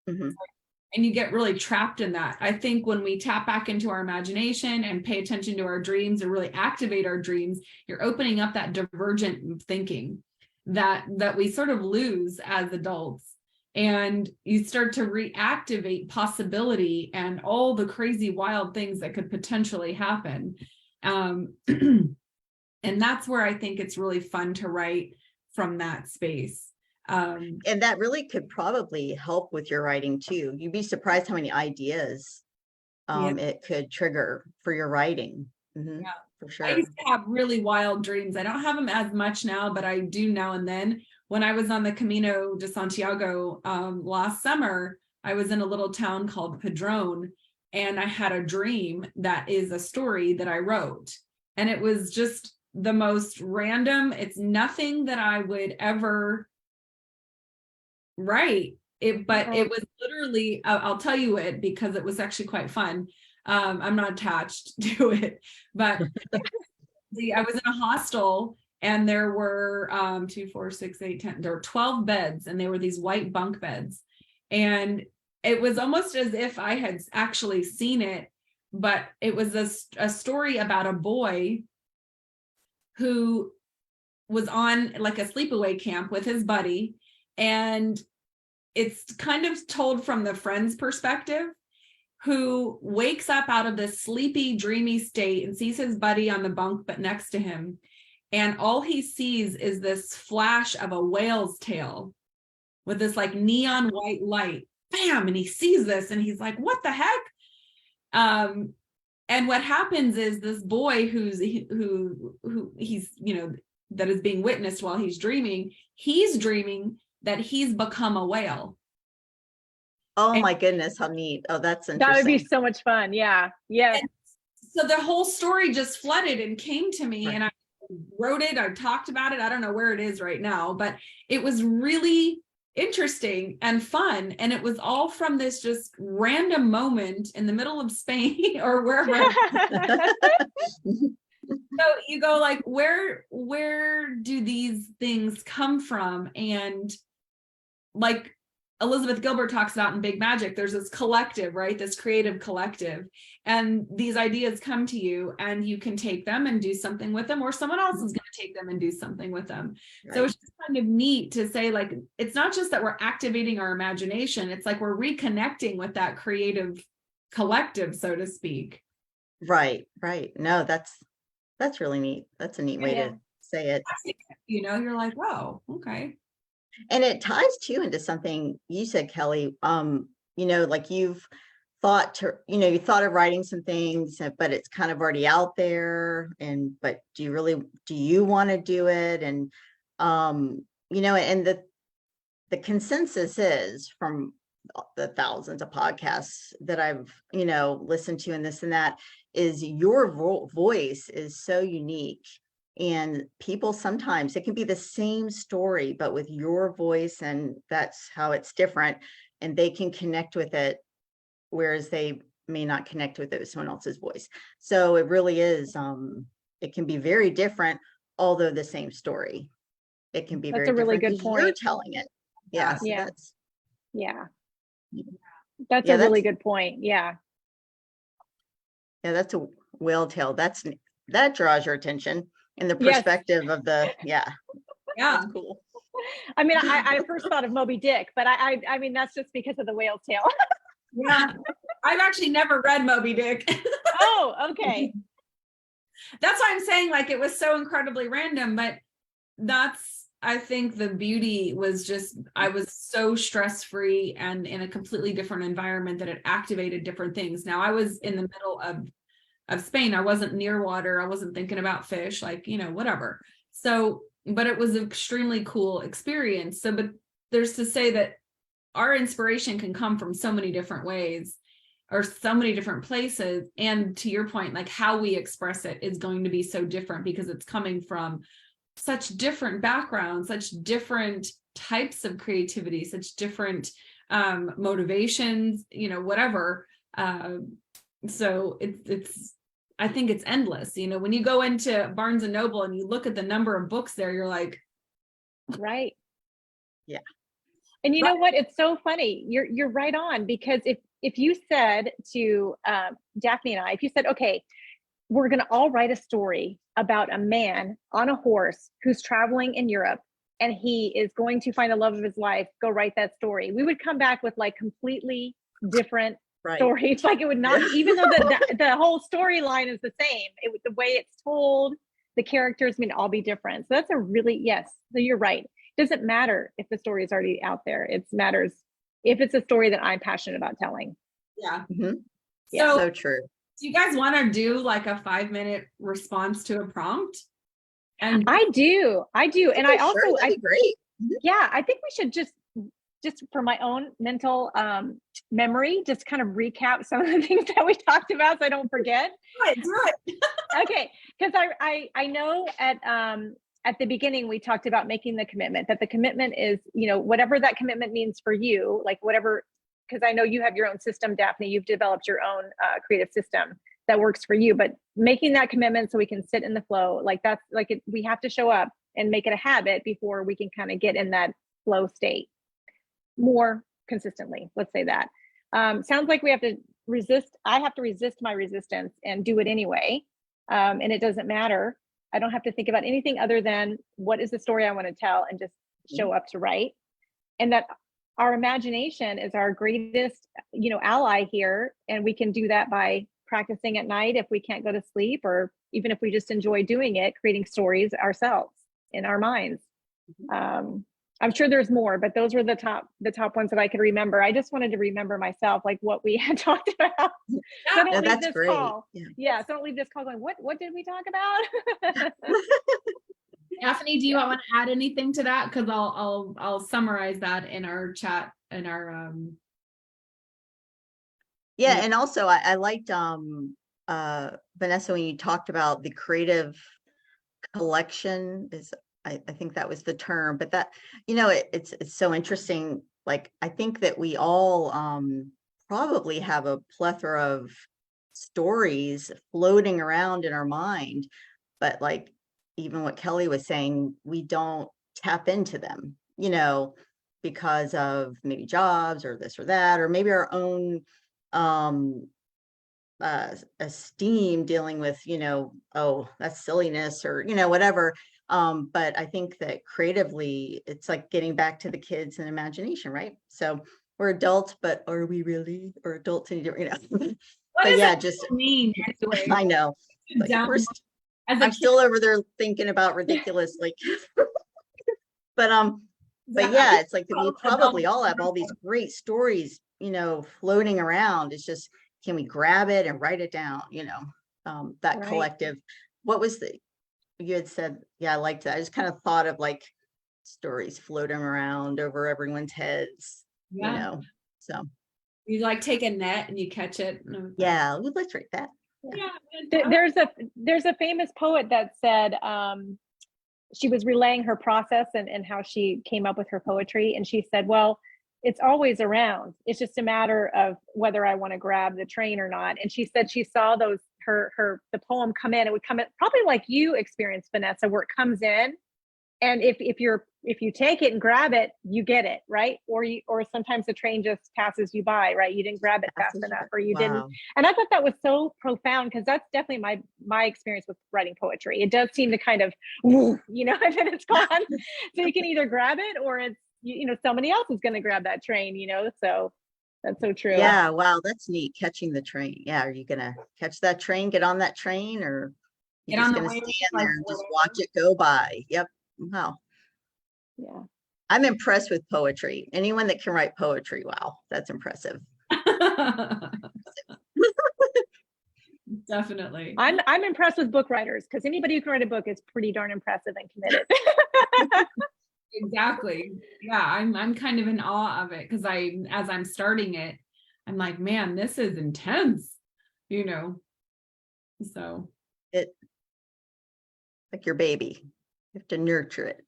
And you get really trapped in that. I think when we tap back into our imagination and pay attention to our dreams and really activate our dreams, you're opening up that divergent thinking that we sort of lose as adults. And you start to reactivate possibility and all the crazy, wild things that could potentially happen. And that's where I think it's really fun to write from that space. And that really could probably help with your writing too. You'd be surprised how many ideas it could trigger for your writing. Yeah, for sure. I used to have really wild dreams. I don't have them as much now, but I do now and then. When I was on the Camino de Santiago last summer, I was in a little town called Padrón, and I had a dream that is a story that I wrote. And it was just the most random. It's nothing that I would ever write. But it was literally, I'll tell you it because it was actually quite fun. I'm not attached to it, but I was in a hostel and there were 2, 4, 6, 8, 10, there were 12 beds, and they were these white bunk beds. And it was almost as if I had actually seen it, but it was a story about a boy who was on like a sleepaway camp with his buddy. And it's kind of told from the friend's perspective, who wakes up out of this sleepy, dreamy state and sees his buddy on the bunk but next to him. And all he sees is this flash of a whale's tail with this like neon white light. Bam! And he sees this and he's like, what the heck? And what happens is this boy who he's, that is being witnessed while he's dreaming that he's become a whale. Oh my goodness, how neat. Oh, that's interesting. That would be so much fun. Yeah. Yeah. And so the whole story just flooded and came to me, Right. and I wrote it. I talked about it. I don't know where it is right now, but it was really interesting and fun. And it was all from this just random moment in the middle of Spain or wherever. So you go like, where do these things come from? And like Elizabeth Gilbert talks about in Big Magic, there's this collective, right? This creative collective. And these ideas come to you and you can take them and do something with them, or someone else is going to take them and do something with them. Right. So it's just kind of neat to say, like, it's not just that we're activating our imagination, it's like we're reconnecting with that creative collective, so to speak. Right. No, that's really neat. That's a neat way Yeah. to say it. You're like, whoa, okay. And it ties too into something you said, Kelly. Like you've thought you thought of writing some things, but it's kind of already out there. But do you want to do it? And and the consensus is from the thousands of podcasts that I've listened to and this and that, is your voice is so unique. And people, sometimes it can be the same story, but with your voice, and that's how it's different, and they can connect with it, whereas they may not connect with it with someone else's voice. So it really is, it can be very different, although the same story. It can be That's very a really different good 'cause you're point. telling it. Yeah. So Yeah. that's, Yeah. That's Yeah, a really that's- good point. Yeah. that's a whale tail. That draws your attention in the Yes. perspective of the, Yeah. that's cool. I mean, I first thought of Moby Dick, but I mean, that's just because of the whale's tail. Yeah. I've actually never read Moby Dick. Oh, okay. That's why I'm saying, like, it was so incredibly random, but I think the beauty was just, I was so stress-free and in a completely different environment that it activated different things. Now I was in the middle of Spain. I wasn't near water. I wasn't thinking about fish, like, whatever. So, but it was an extremely cool experience. So, but there's to say that our inspiration can come from so many different ways or so many different places. And to your point, like how we express it is going to be so different because it's coming from such different backgrounds, such different types of creativity, such different motivations, whatever. So it's I think it's endless. When you go into Barnes and Noble and you look at the number of books there, you're like, Right. Yeah. And you know what? It's so funny. You're right on, because if you said to Daphne and I, if you said, okay, we're going to all write a story about a man on a horse who's traveling in Europe and he is going to find the love of his life, go write that story, we would come back with like completely different Right. stories. Like it would not, even though the whole storyline is the same, the way it's told, the characters may all be different. So that's yes. So you're right. It doesn't matter if the story is already out there. It matters if it's a story that I'm passionate about telling. yeah. Mhm. Yeah. So true. Do you guys want to do like a 5-minute response to a prompt? And I do. And I also, Sure, that'd be great. yeah, I think we should just just for my own mental memory, just kind of recap some of the things that we talked about so I don't forget. Do it. Okay, because I know at the beginning we talked about making the commitment, that the commitment is, you know, whatever that commitment means for you, like whatever, because I know you have your own system, Daphne, you've developed your own creative system that works for you, but making that commitment so we can sit in the flow, like that's like it, we have to show up and make it a habit before we can kind of get in that flow state more consistently. Let's say that. Sounds like we have to resist. I have to resist my resistance and do it anyway. And it doesn't matter. I don't have to think about anything other than what is the story I want to tell and just show up to write. And that our imagination is our greatest, you know, ally here. And we can do that by practicing at night if we can't go to sleep, or even if we just enjoy doing it, creating stories ourselves in our minds. I'm sure there's more, but those were the top ones that I could remember. I just wanted to remember myself, like what we had talked about. So I don't leave that's this great. call. Yeah. Yeah, so I don't leave this call going, what did we talk about? Daphne, do you want to add anything to that? Because I'll summarize that in our chat in our Yeah, Yeah. and also I liked Vanessa when you talked about the creative collection is I think that was the term, but that, you know, it's so interesting. Like I think that we all probably have a plethora of stories floating around in our mind, but like even what Kelly was saying, we don't tap into them, you know, because of maybe jobs or this or that, or maybe our own esteem dealing with, you know, oh, that's silliness or, you know, whatever. But I think that creatively, it's like getting back to the kids and imagination, right? So we're adults, but are we really? Or adults in different, you know? what But does yeah, that just mean anyway? I know. Like Down- we're as a I'm kid, still over there thinking about ridiculous, like, but yeah, it's like that we probably all have all these great stories, you know, floating around. It's just, can we grab it and write it down? You know, that Right. collective. What was you had said? Yeah, I liked that. I just kind of thought of like stories floating around over everyone's heads, you Yeah. know. So You like take a net and you catch it. yeah, let's write that. Yeah. There's a famous poet that said she was relaying her process and how she came up with her poetry, and she said, well, it's always around, it's just a matter of whether I want to grab the train or not. And she said she saw those the poem come in, it would come in probably like you experienced, Vanessa, where it comes in, and if you take it and grab it, you get it, right? Or sometimes the train just passes you by, right? You didn't grab it fast enough, or you didn't. And I thought that was so profound, because that's definitely my experience with writing poetry. It does seem to kind of, you know, and then it's gone. So you can either grab it, or it's, you know, somebody else is going to grab that train, you know? So that's so true. Yeah, wow, that's neat. Catching the train. Yeah, are you gonna catch that train, get on that train, or you're Get just on the gonna wave, stand like, there and just whatever. watch it go by? Yep. Wow. Yeah. I'm impressed with poetry. Anyone that can write poetry, wow, that's impressive. Definitely. I'm impressed with book writers, because anybody who can write a book is pretty darn impressive and committed. Exactly. Yeah, I'm kind of in awe of it, because as I'm starting it, I'm like, man, this is intense, you know. So It like your baby. You have to nurture it.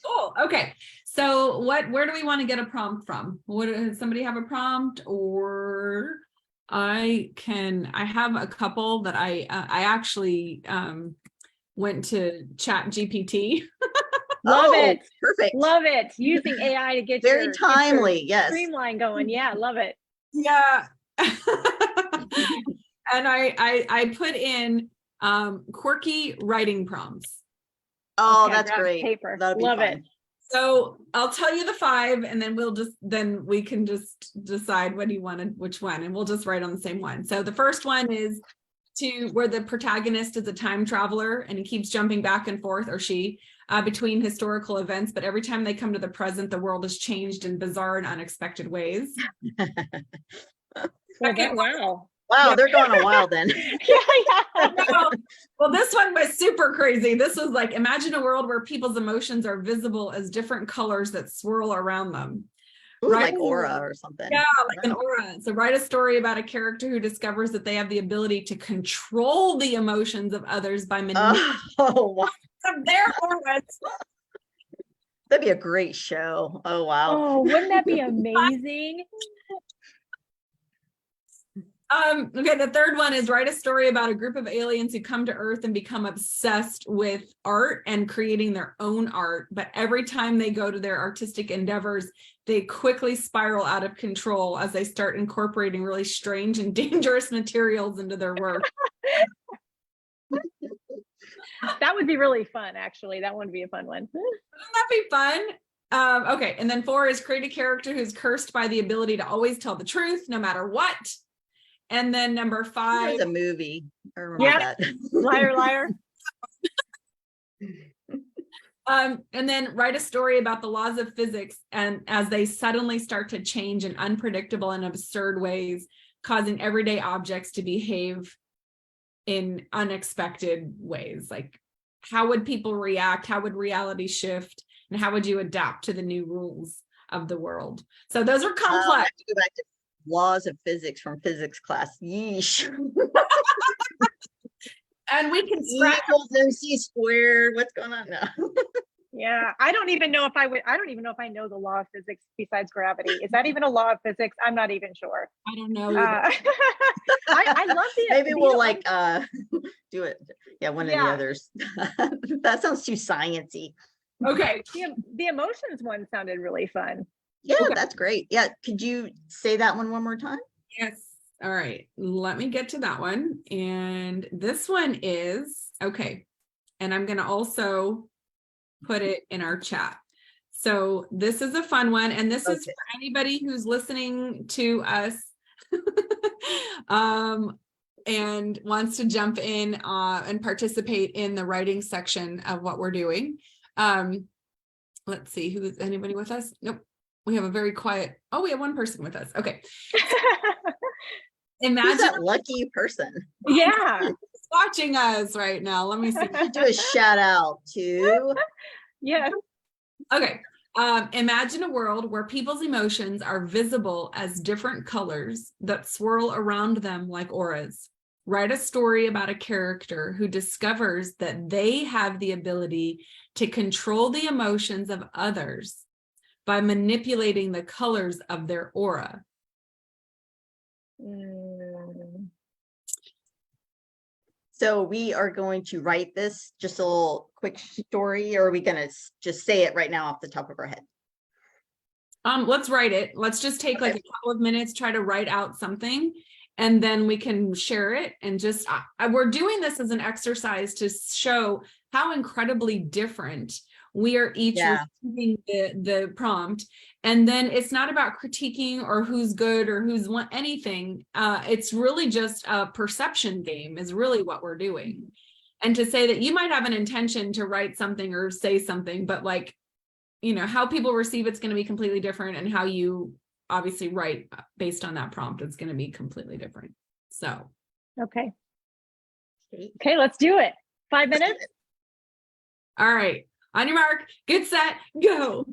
cool. Okay. So where do we want to get a prompt from? Does somebody have a prompt? Or I have a couple that I actually went to Chat GPT. Love it. Perfect. Love it. Using AI to get Very your timely. Yes. streamline going. Yeah, love it. Yeah. And I put in quirky writing prompts. Oh, Okay, that's grab great. paper. That'll be Love fun. it. So I'll tell you the 5, and then we can just decide what you wanted, which one, and we'll just write on the same one. So the first one is where the protagonist is a time traveler, and he keeps jumping back and forth, or she, between historical events, but every time they come to the present, the world has changed in bizarre and unexpected ways. Wow. Wow, Yeah. they're going a while then. Yeah. Well, this one was super crazy. This was like, imagine a world where people's emotions are visible as different colors that swirl around them. Ooh, Right. like aura or something. Yeah, like an aura. So write a story about a character who discovers that they have the ability to control the emotions of others by manipulating Oh, wow. their auras. That'd be a great show. Oh, wow. Oh, wouldn't that be amazing? Okay, the third one is write a story about a group of aliens who come to Earth and become obsessed with art and creating their own art. But every time they go to their artistic endeavors, they quickly spiral out of control as they start incorporating really strange and dangerous materials into their work. That would be really fun, actually. That would be a fun one. Wouldn't that be fun? Okay, and then 4 is create a character who's cursed by the ability to always tell the truth, no matter what. And then number 5. There's a movie. I remember Yeah. that. Liar, liar. And then write a story about the laws of physics and as they suddenly start to change in unpredictable and absurd ways, causing everyday objects to behave in unexpected ways. Like, how would people react? How would reality shift? And how would you adapt to the new rules of the world? So those are I complex. have to go back to laws of physics from physics class. Yeesh. And we can E scratch. equals MC squared. What's going on now? Yeah, I don't even know if I know the law of physics besides gravity. Is that even a law of physics? I'm not even sure. I don't know. Either. I love the Maybe you we'll know, like do it. Yeah, one of the Yeah. others. That sounds too sciencey. Okay. the emotions one sounded really fun. Yeah, Okay. that's great. Yeah, could you say that one more time? Yes. All right. Let me get to that one. And this one is okay. And I'm going to also put it in our chat. So this is a fun one. And this is Okay. for anybody who's listening to us and wants to jump in and participate in the writing section of what we're doing. Let's see, who is anybody with us? Nope. We have a very quiet, oh, we have one person with us. Okay. Who's Imagine that lucky person? Yeah. watching us right now. Let me see. Do a shout out to Yeah. Okay. Imagine a world where people's emotions are visible as different colors that swirl around them like auras. Write a story about a character who discovers that they have the ability to control the emotions of others by manipulating the colors of their aura. So we are going to write this, just a little quick story, or are we gonna just say it right now off the top of our head? Let's write it. Let's just take like a couple of minutes, try to write out something, and then we can share it. And just we're doing this as an exercise to show how incredibly different we are each receiving the prompt. And then it's not about critiquing or who's good or who's anything. It's really just a perception game is really what we're doing. And to say that you might have an intention to write something or say something, but like, you know, how people receive it's going to be completely different, and how you obviously write based on that prompt, it's going to be completely different. So, Okay, let's do it. 5 minutes. all right, on your mark, get set, go.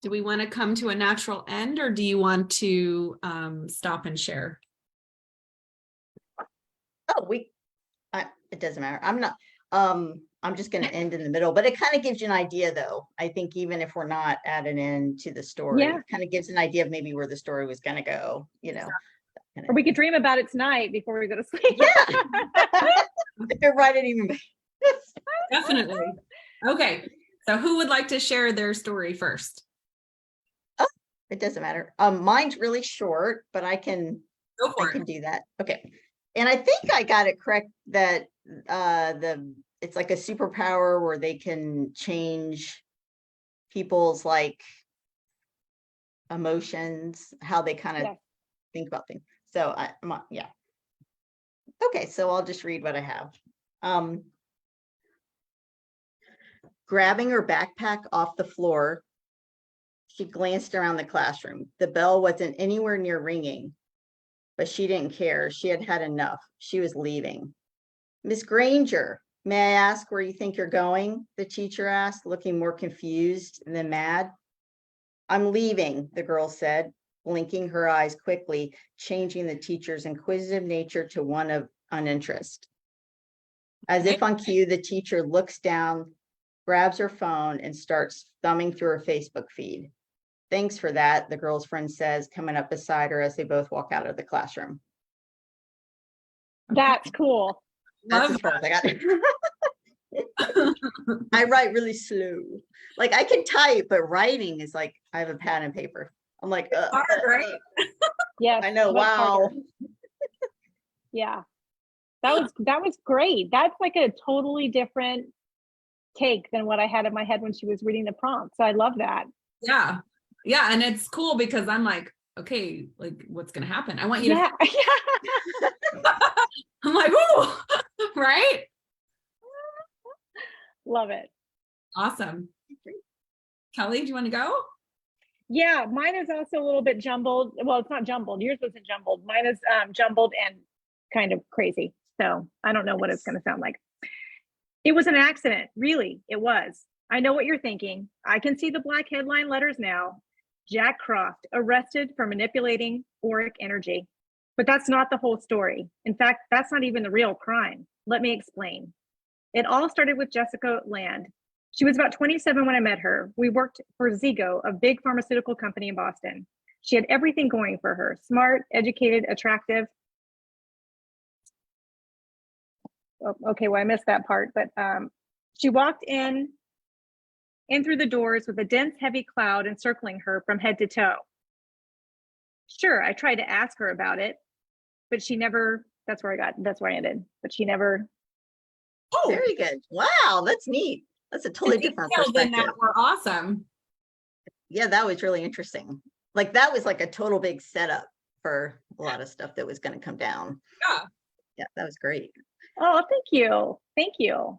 Do we want to come to a natural end, or do you want to stop and share? Oh, it doesn't matter. I'm just gonna end in the middle, but it kind of gives you an idea though. I think even if we're not at an end to the story, Yeah. it kind of gives an idea of maybe where the story was gonna go, you know. Or we could dream about it tonight before we go to sleep. Yeah. Write it even better. Definitely. Okay. So who would like to share their story first? It doesn't matter. Mine's really short, but I can Go for it. do that. Okay. And I think I got it correct that it's like a superpower where they can change people's like emotions, how they kind of Yes. think about things. So yeah. Okay, so I'll just read what I have. Grabbing her backpack off the floor, she glanced around the classroom. The bell wasn't anywhere near ringing, but she didn't care. She had had enough. She was leaving. Miss Granger, may I ask where you think you're going? The teacher asked, looking more confused than mad. I'm leaving, the girl said, blinking her eyes quickly, changing the teacher's inquisitive nature to one of uninterest. As if on cue, the teacher looks down, grabs her phone, and starts thumbing through her Facebook feed. Thanks for that, the girl's friend says, coming up beside her as they both walk out of the classroom. That's cool. That's Love as far as I got. I write really slow. Like I can type, but writing is like I have a pad and paper. I'm like, hard, right? Yes. I know. much Wow. harder. Yeah. That was great. That's like a totally different take than what I had in my head when she was reading the prompt. So I love that. Yeah. Yeah. And it's cool because I'm like, okay, like what's going to happen? I want you Yeah. to, I'm like, ooh, right? Love it. Awesome. Kelly, do you want to go? Yeah, mine is also a little bit jumbled. Well, it's not jumbled. Yours wasn't jumbled. Mine is jumbled and kind of crazy. So I don't know what it's going to sound like. It was an accident. Really, it was. I know what you're thinking. I can see the black headline letters now. Jack Croft arrested for manipulating auric energy. But that's not the whole story. In fact, that's not even the real crime. Let me explain. It all started with Jessica Land. She was about 27 when I met her. We worked for Zigo, a big pharmaceutical company in Boston. She had everything going for her: smart, educated, attractive. Oh, okay, well, I missed that part, but she walked in through the doors with a dense, heavy cloud encircling her from head to toe. Sure, I tried to ask her about it, but she never, that's where I ended, but she never. Oh, Very good. Wow, that's neat. That's a totally different details in perspective. that were awesome. Yeah, that was really interesting. Like that was like a total big setup for a lot of stuff that was going to come down. Yeah. Yeah, that was great. Oh, thank you. Thank you.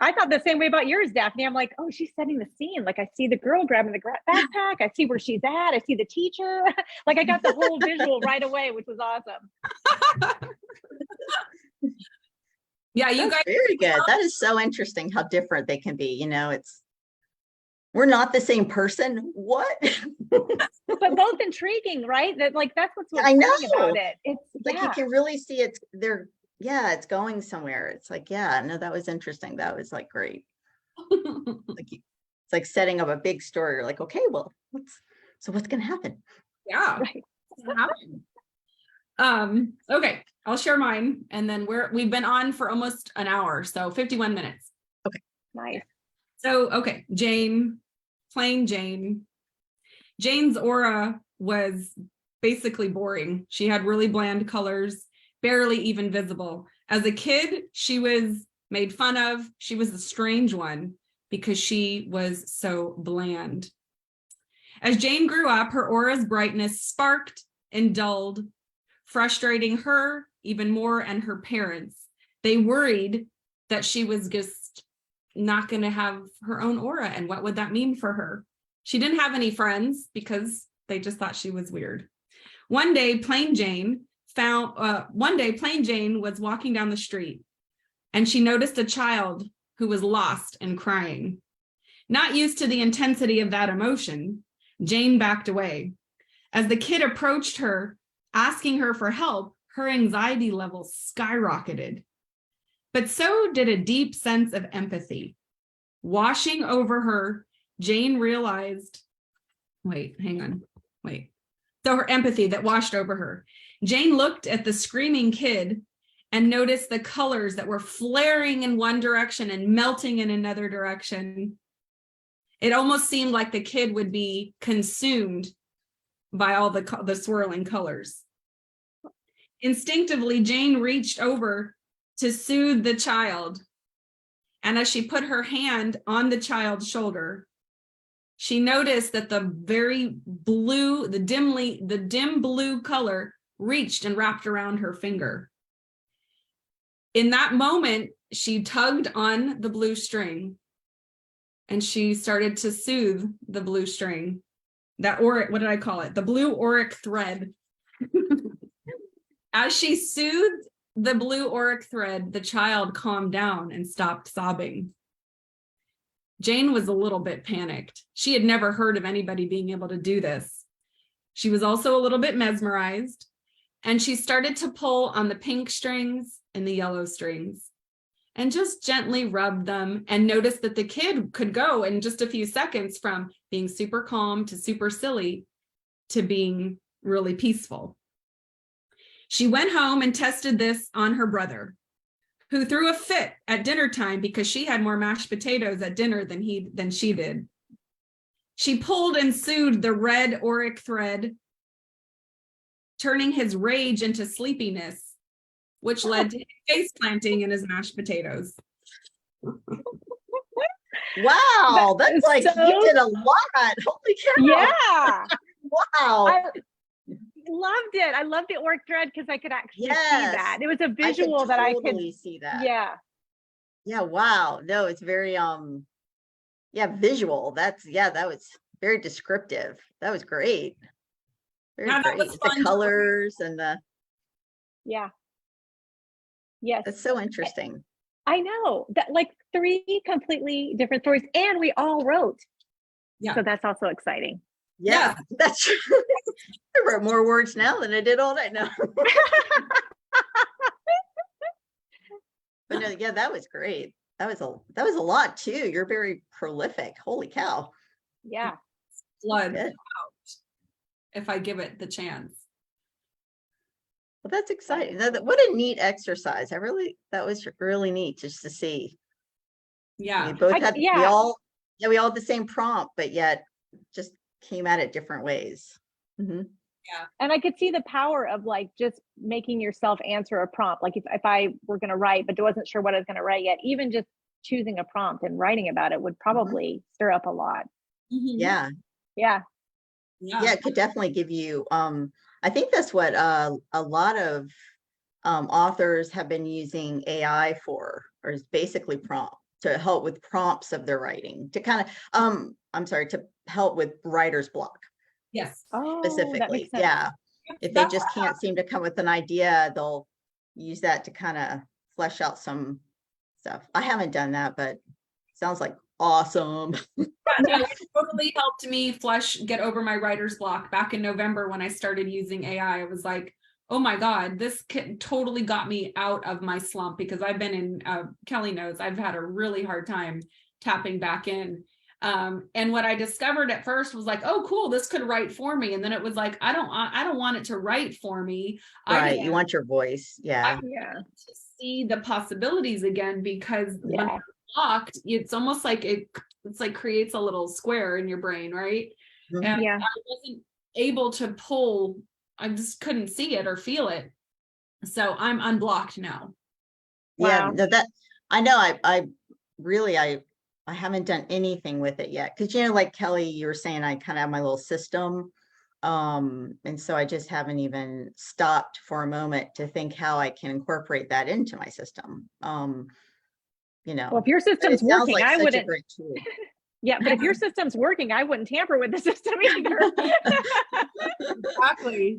I thought the same way about yours, Daphne. I'm like, oh, she's setting the scene. Like I see the girl grabbing the backpack. I see where she's at. I see the teacher. Like I got the whole visual right away, which was awesome. Yeah, you guys. Very good. That is so interesting how different they can be. You know, we're not the same person. What? But both intriguing, right? That like that's what's so I know. exciting about it. It's Like you can really see it's going somewhere. It's like, yeah, no, that was interesting. That was like great. Like it's like setting up a big story. You're like, okay, well, what's gonna happen? Yeah. right. What happened? Okay, I'll share mine, and then we've been on for almost an hour, so 51 minutes. Nice. So, okay, plain Jane. Jane's aura was basically boring. She had really bland colors, barely even visible. As a kid, she was made fun of. She was the strange one because she was so bland. As Jane grew up, her aura's brightness sparked and dulled, frustrating her even more and her parents. They worried that she was just not going to have her own aura, and what would that mean for her? She didn't have any friends because they just thought she was weird. One day, Plain Jane was walking down the street, and she noticed a child who was lost and crying. Not used to the intensity of that emotion, Jane backed away. As the kid approached her, asking her for help, her anxiety levels skyrocketed. But so did a deep sense of empathy. Washing over her, Jane realized, So her empathy that washed over her. Jane looked at the screaming kid and noticed the colors that were flaring in one direction and melting in another direction. It almost seemed like the kid would be consumed by all the swirling colors. Instinctively, Jane reached over to soothe the child. And as she put her hand on the child's shoulder, she noticed that the dim blue color reached and wrapped around her finger. In that moment, she tugged on the blue string and she started to soothe the blue string. That auric, what did I call it? The blue auric thread. As she soothed the blue auric thread, the child calmed down and stopped sobbing. Jane was a little bit panicked. She had never heard of anybody being able to do this. She was also a little bit mesmerized, and she started to pull on the pink strings and the yellow strings and just gently rub them and noticed that the kid could go in just a few seconds from being super calm to super silly to being really peaceful. She went home and tested this on her brother, who threw a fit at dinner time because she had more mashed potatoes at dinner than she did. She pulled and soothed the red auric thread, turning his rage into sleepiness, which led to face planting in his mashed potatoes. Wow, that's like so- you did a lot. Holy cow. Yeah. Wow. I loved it. I loved the auric thread because I could actually see that. It was a visual that I could totally see that. Yeah. Yeah, wow. No, it's very visual. That was very descriptive. That was great. Very Yeah, that great. was The fun to colors and Yeah. Yes. that's so interesting. I know that, like 3 completely different stories, and we all wrote. Yeah. So that's also exciting. Yeah, that's true. I wrote more words now than I did all night now. But no, yeah, that was great. That was a lot too. You're very prolific. Holy cow. Yeah. Blood Good. out if I give it the chance. Well, that's exciting. What a neat exercise. That was really neat just to see. Yeah. We both I- had, yeah. we all had the same prompt, but yet just came at it different ways. Mhm. And I could see the power of like just making yourself answer a prompt. Like if I were going to write, but wasn't sure what I was going to write yet, even just choosing a prompt and writing about it would probably stir up a lot. Mhm. Yeah. Yeah. Yeah, it could definitely give you, I think that's what a lot of authors have been using AI for, or is basically to help with prompts of their writing, to kind of, to help with writer's block Yes. Oh, that specifically. makes sense. Yeah. If they just can't seem to come with an idea, they'll use that to kind of flesh out some stuff. I haven't done that, but sounds like awesome. No, it totally helped me get over my writer's block back in November when I started using AI. I was like, oh my God, this totally got me out of my slump, because I've been in, Kelly knows, I've had a really hard time tapping back in. And what I discovered at first was like, oh, cool, this could write for me. And then it was like, I don't want it to write for me. Right. You want your voice. Yeah. Yeah. To see the possibilities again, because when Yeah. I'm blocked, it's almost like it's like creates a little square in your brain, right? Mhm. And Yeah. I wasn't able to pull, I just couldn't see it or feel it. So I'm unblocked now. Yeah, Wow. no, that I know. I really I haven't done anything with it yet, because like Kelly, you were saying, I kind of have my little system, and so I just haven't even stopped for a moment to think how I can incorporate that into my system. Well, but if your it system's sounds working, like I such a wouldn't. great tool. Yeah, but if your system's working, I wouldn't tamper with the system either. Exactly.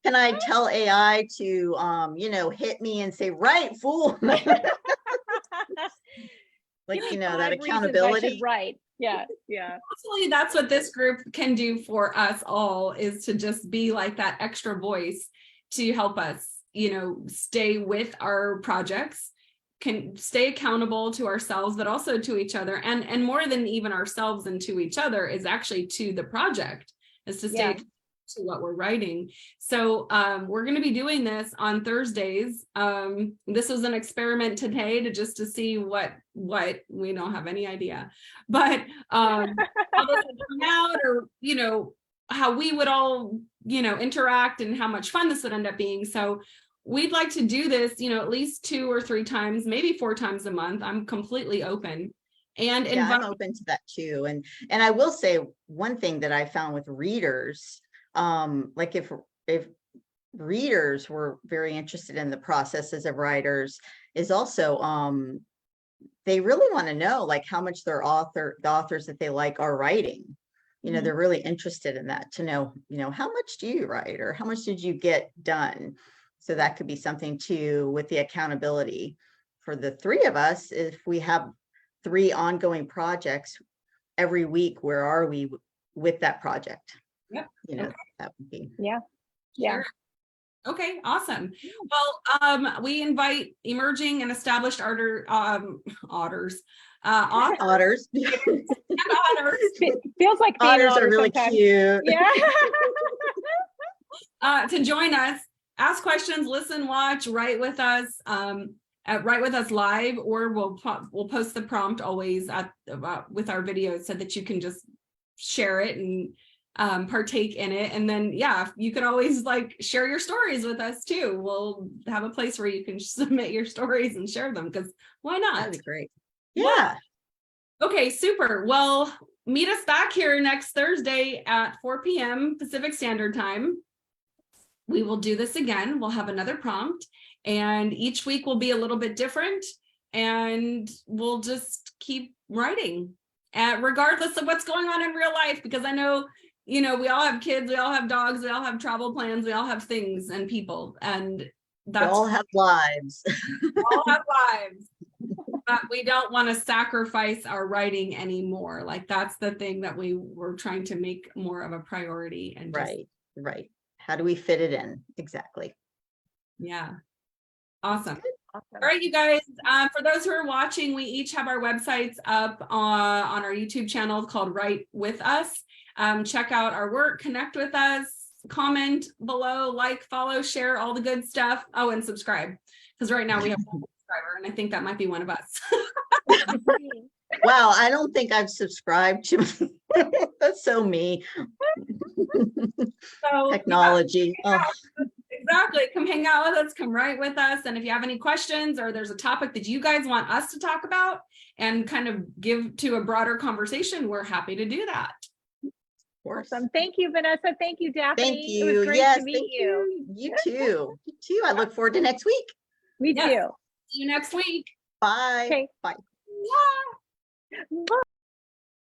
Can I tell AI to hit me and say, right, fool? Like, Give me that 5 reasons I should accountability. write. Yeah, yeah. Hopefully that's what this group can do for us all, is to just be like that extra voice to help us, stay with our projects, can stay accountable to ourselves, but also to each other. And more than even ourselves and to each other is actually to the project, is to stay Yeah. to what we're writing. So we're going to be doing this on Thursdays. This was an experiment today to see what we don't have any idea, but how this would come out, or how we would all interact and how much fun this would end up being. So we'd like to do this at least 2 or 3 times, maybe 4 times a month. I'm completely open. And Yeah, I'm open to that too. And I will say one thing that I found with readers, like if readers were very interested in the processes of writers, is also they really want to know like how much the authors that they like are writing. Mhm. They're really interested in that, to know, how much do you write, or how much did you get done? So that could be something too with the accountability for the 3 of us. If we have 3 ongoing projects every week, where are we with that project? Yep. Okay. That would be. Yeah. Sure. Okay, awesome. Well, we invite emerging and established authors Otters. otters Feels like being an Otters are otter really sometimes. cute. Yeah. to join us, ask questions, listen, watch, write with us, write with us live, or we'll post the prompt always with our videos, so that you can just share it and partake in it. And then you can always share your stories with us too. We'll have a place where you can submit your stories and share them, because why not? That'd be great. Yeah. Okay, super. Well, meet us back here next Thursday at 4 p.m. Pacific Standard Time. We will do this again. We'll have another prompt, and each week will be a little bit different, and we'll just keep writing, regardless of what's going on in real life, because I know, we all have kids, we all have dogs, we all have travel plans, we all have things and people, and We all have lives. we all have lives. But we don't want to sacrifice our writing anymore. That's the thing that we were trying to make more of a priority. And Right. How do we fit it in? Exactly. Yeah. Awesome. Awesome. All right, you guys, for those who are watching, we each have our websites up on our YouTube channel called Write With Us. Check out our work, connect with us, comment below, follow, share, all the good stuff. Oh, and subscribe, because right now we have one subscriber, and I think that might be one of us. Wow, I don't think I've subscribed to. That's so me. So Technology. Oh. Exactly. Come hang out with us, come write with us. And if you have any questions, or there's a topic that you guys want us to talk about and kind of give to a broader conversation, we're happy to do that. Awesome. Thank you, Vanessa. Thank you, Daphne. Thank you. It was great Yes, to meet thank you. You too. You too. I look forward to next week. Me Yes. too. See you next week. Bye. Okay. Bye. Yeah. Bye.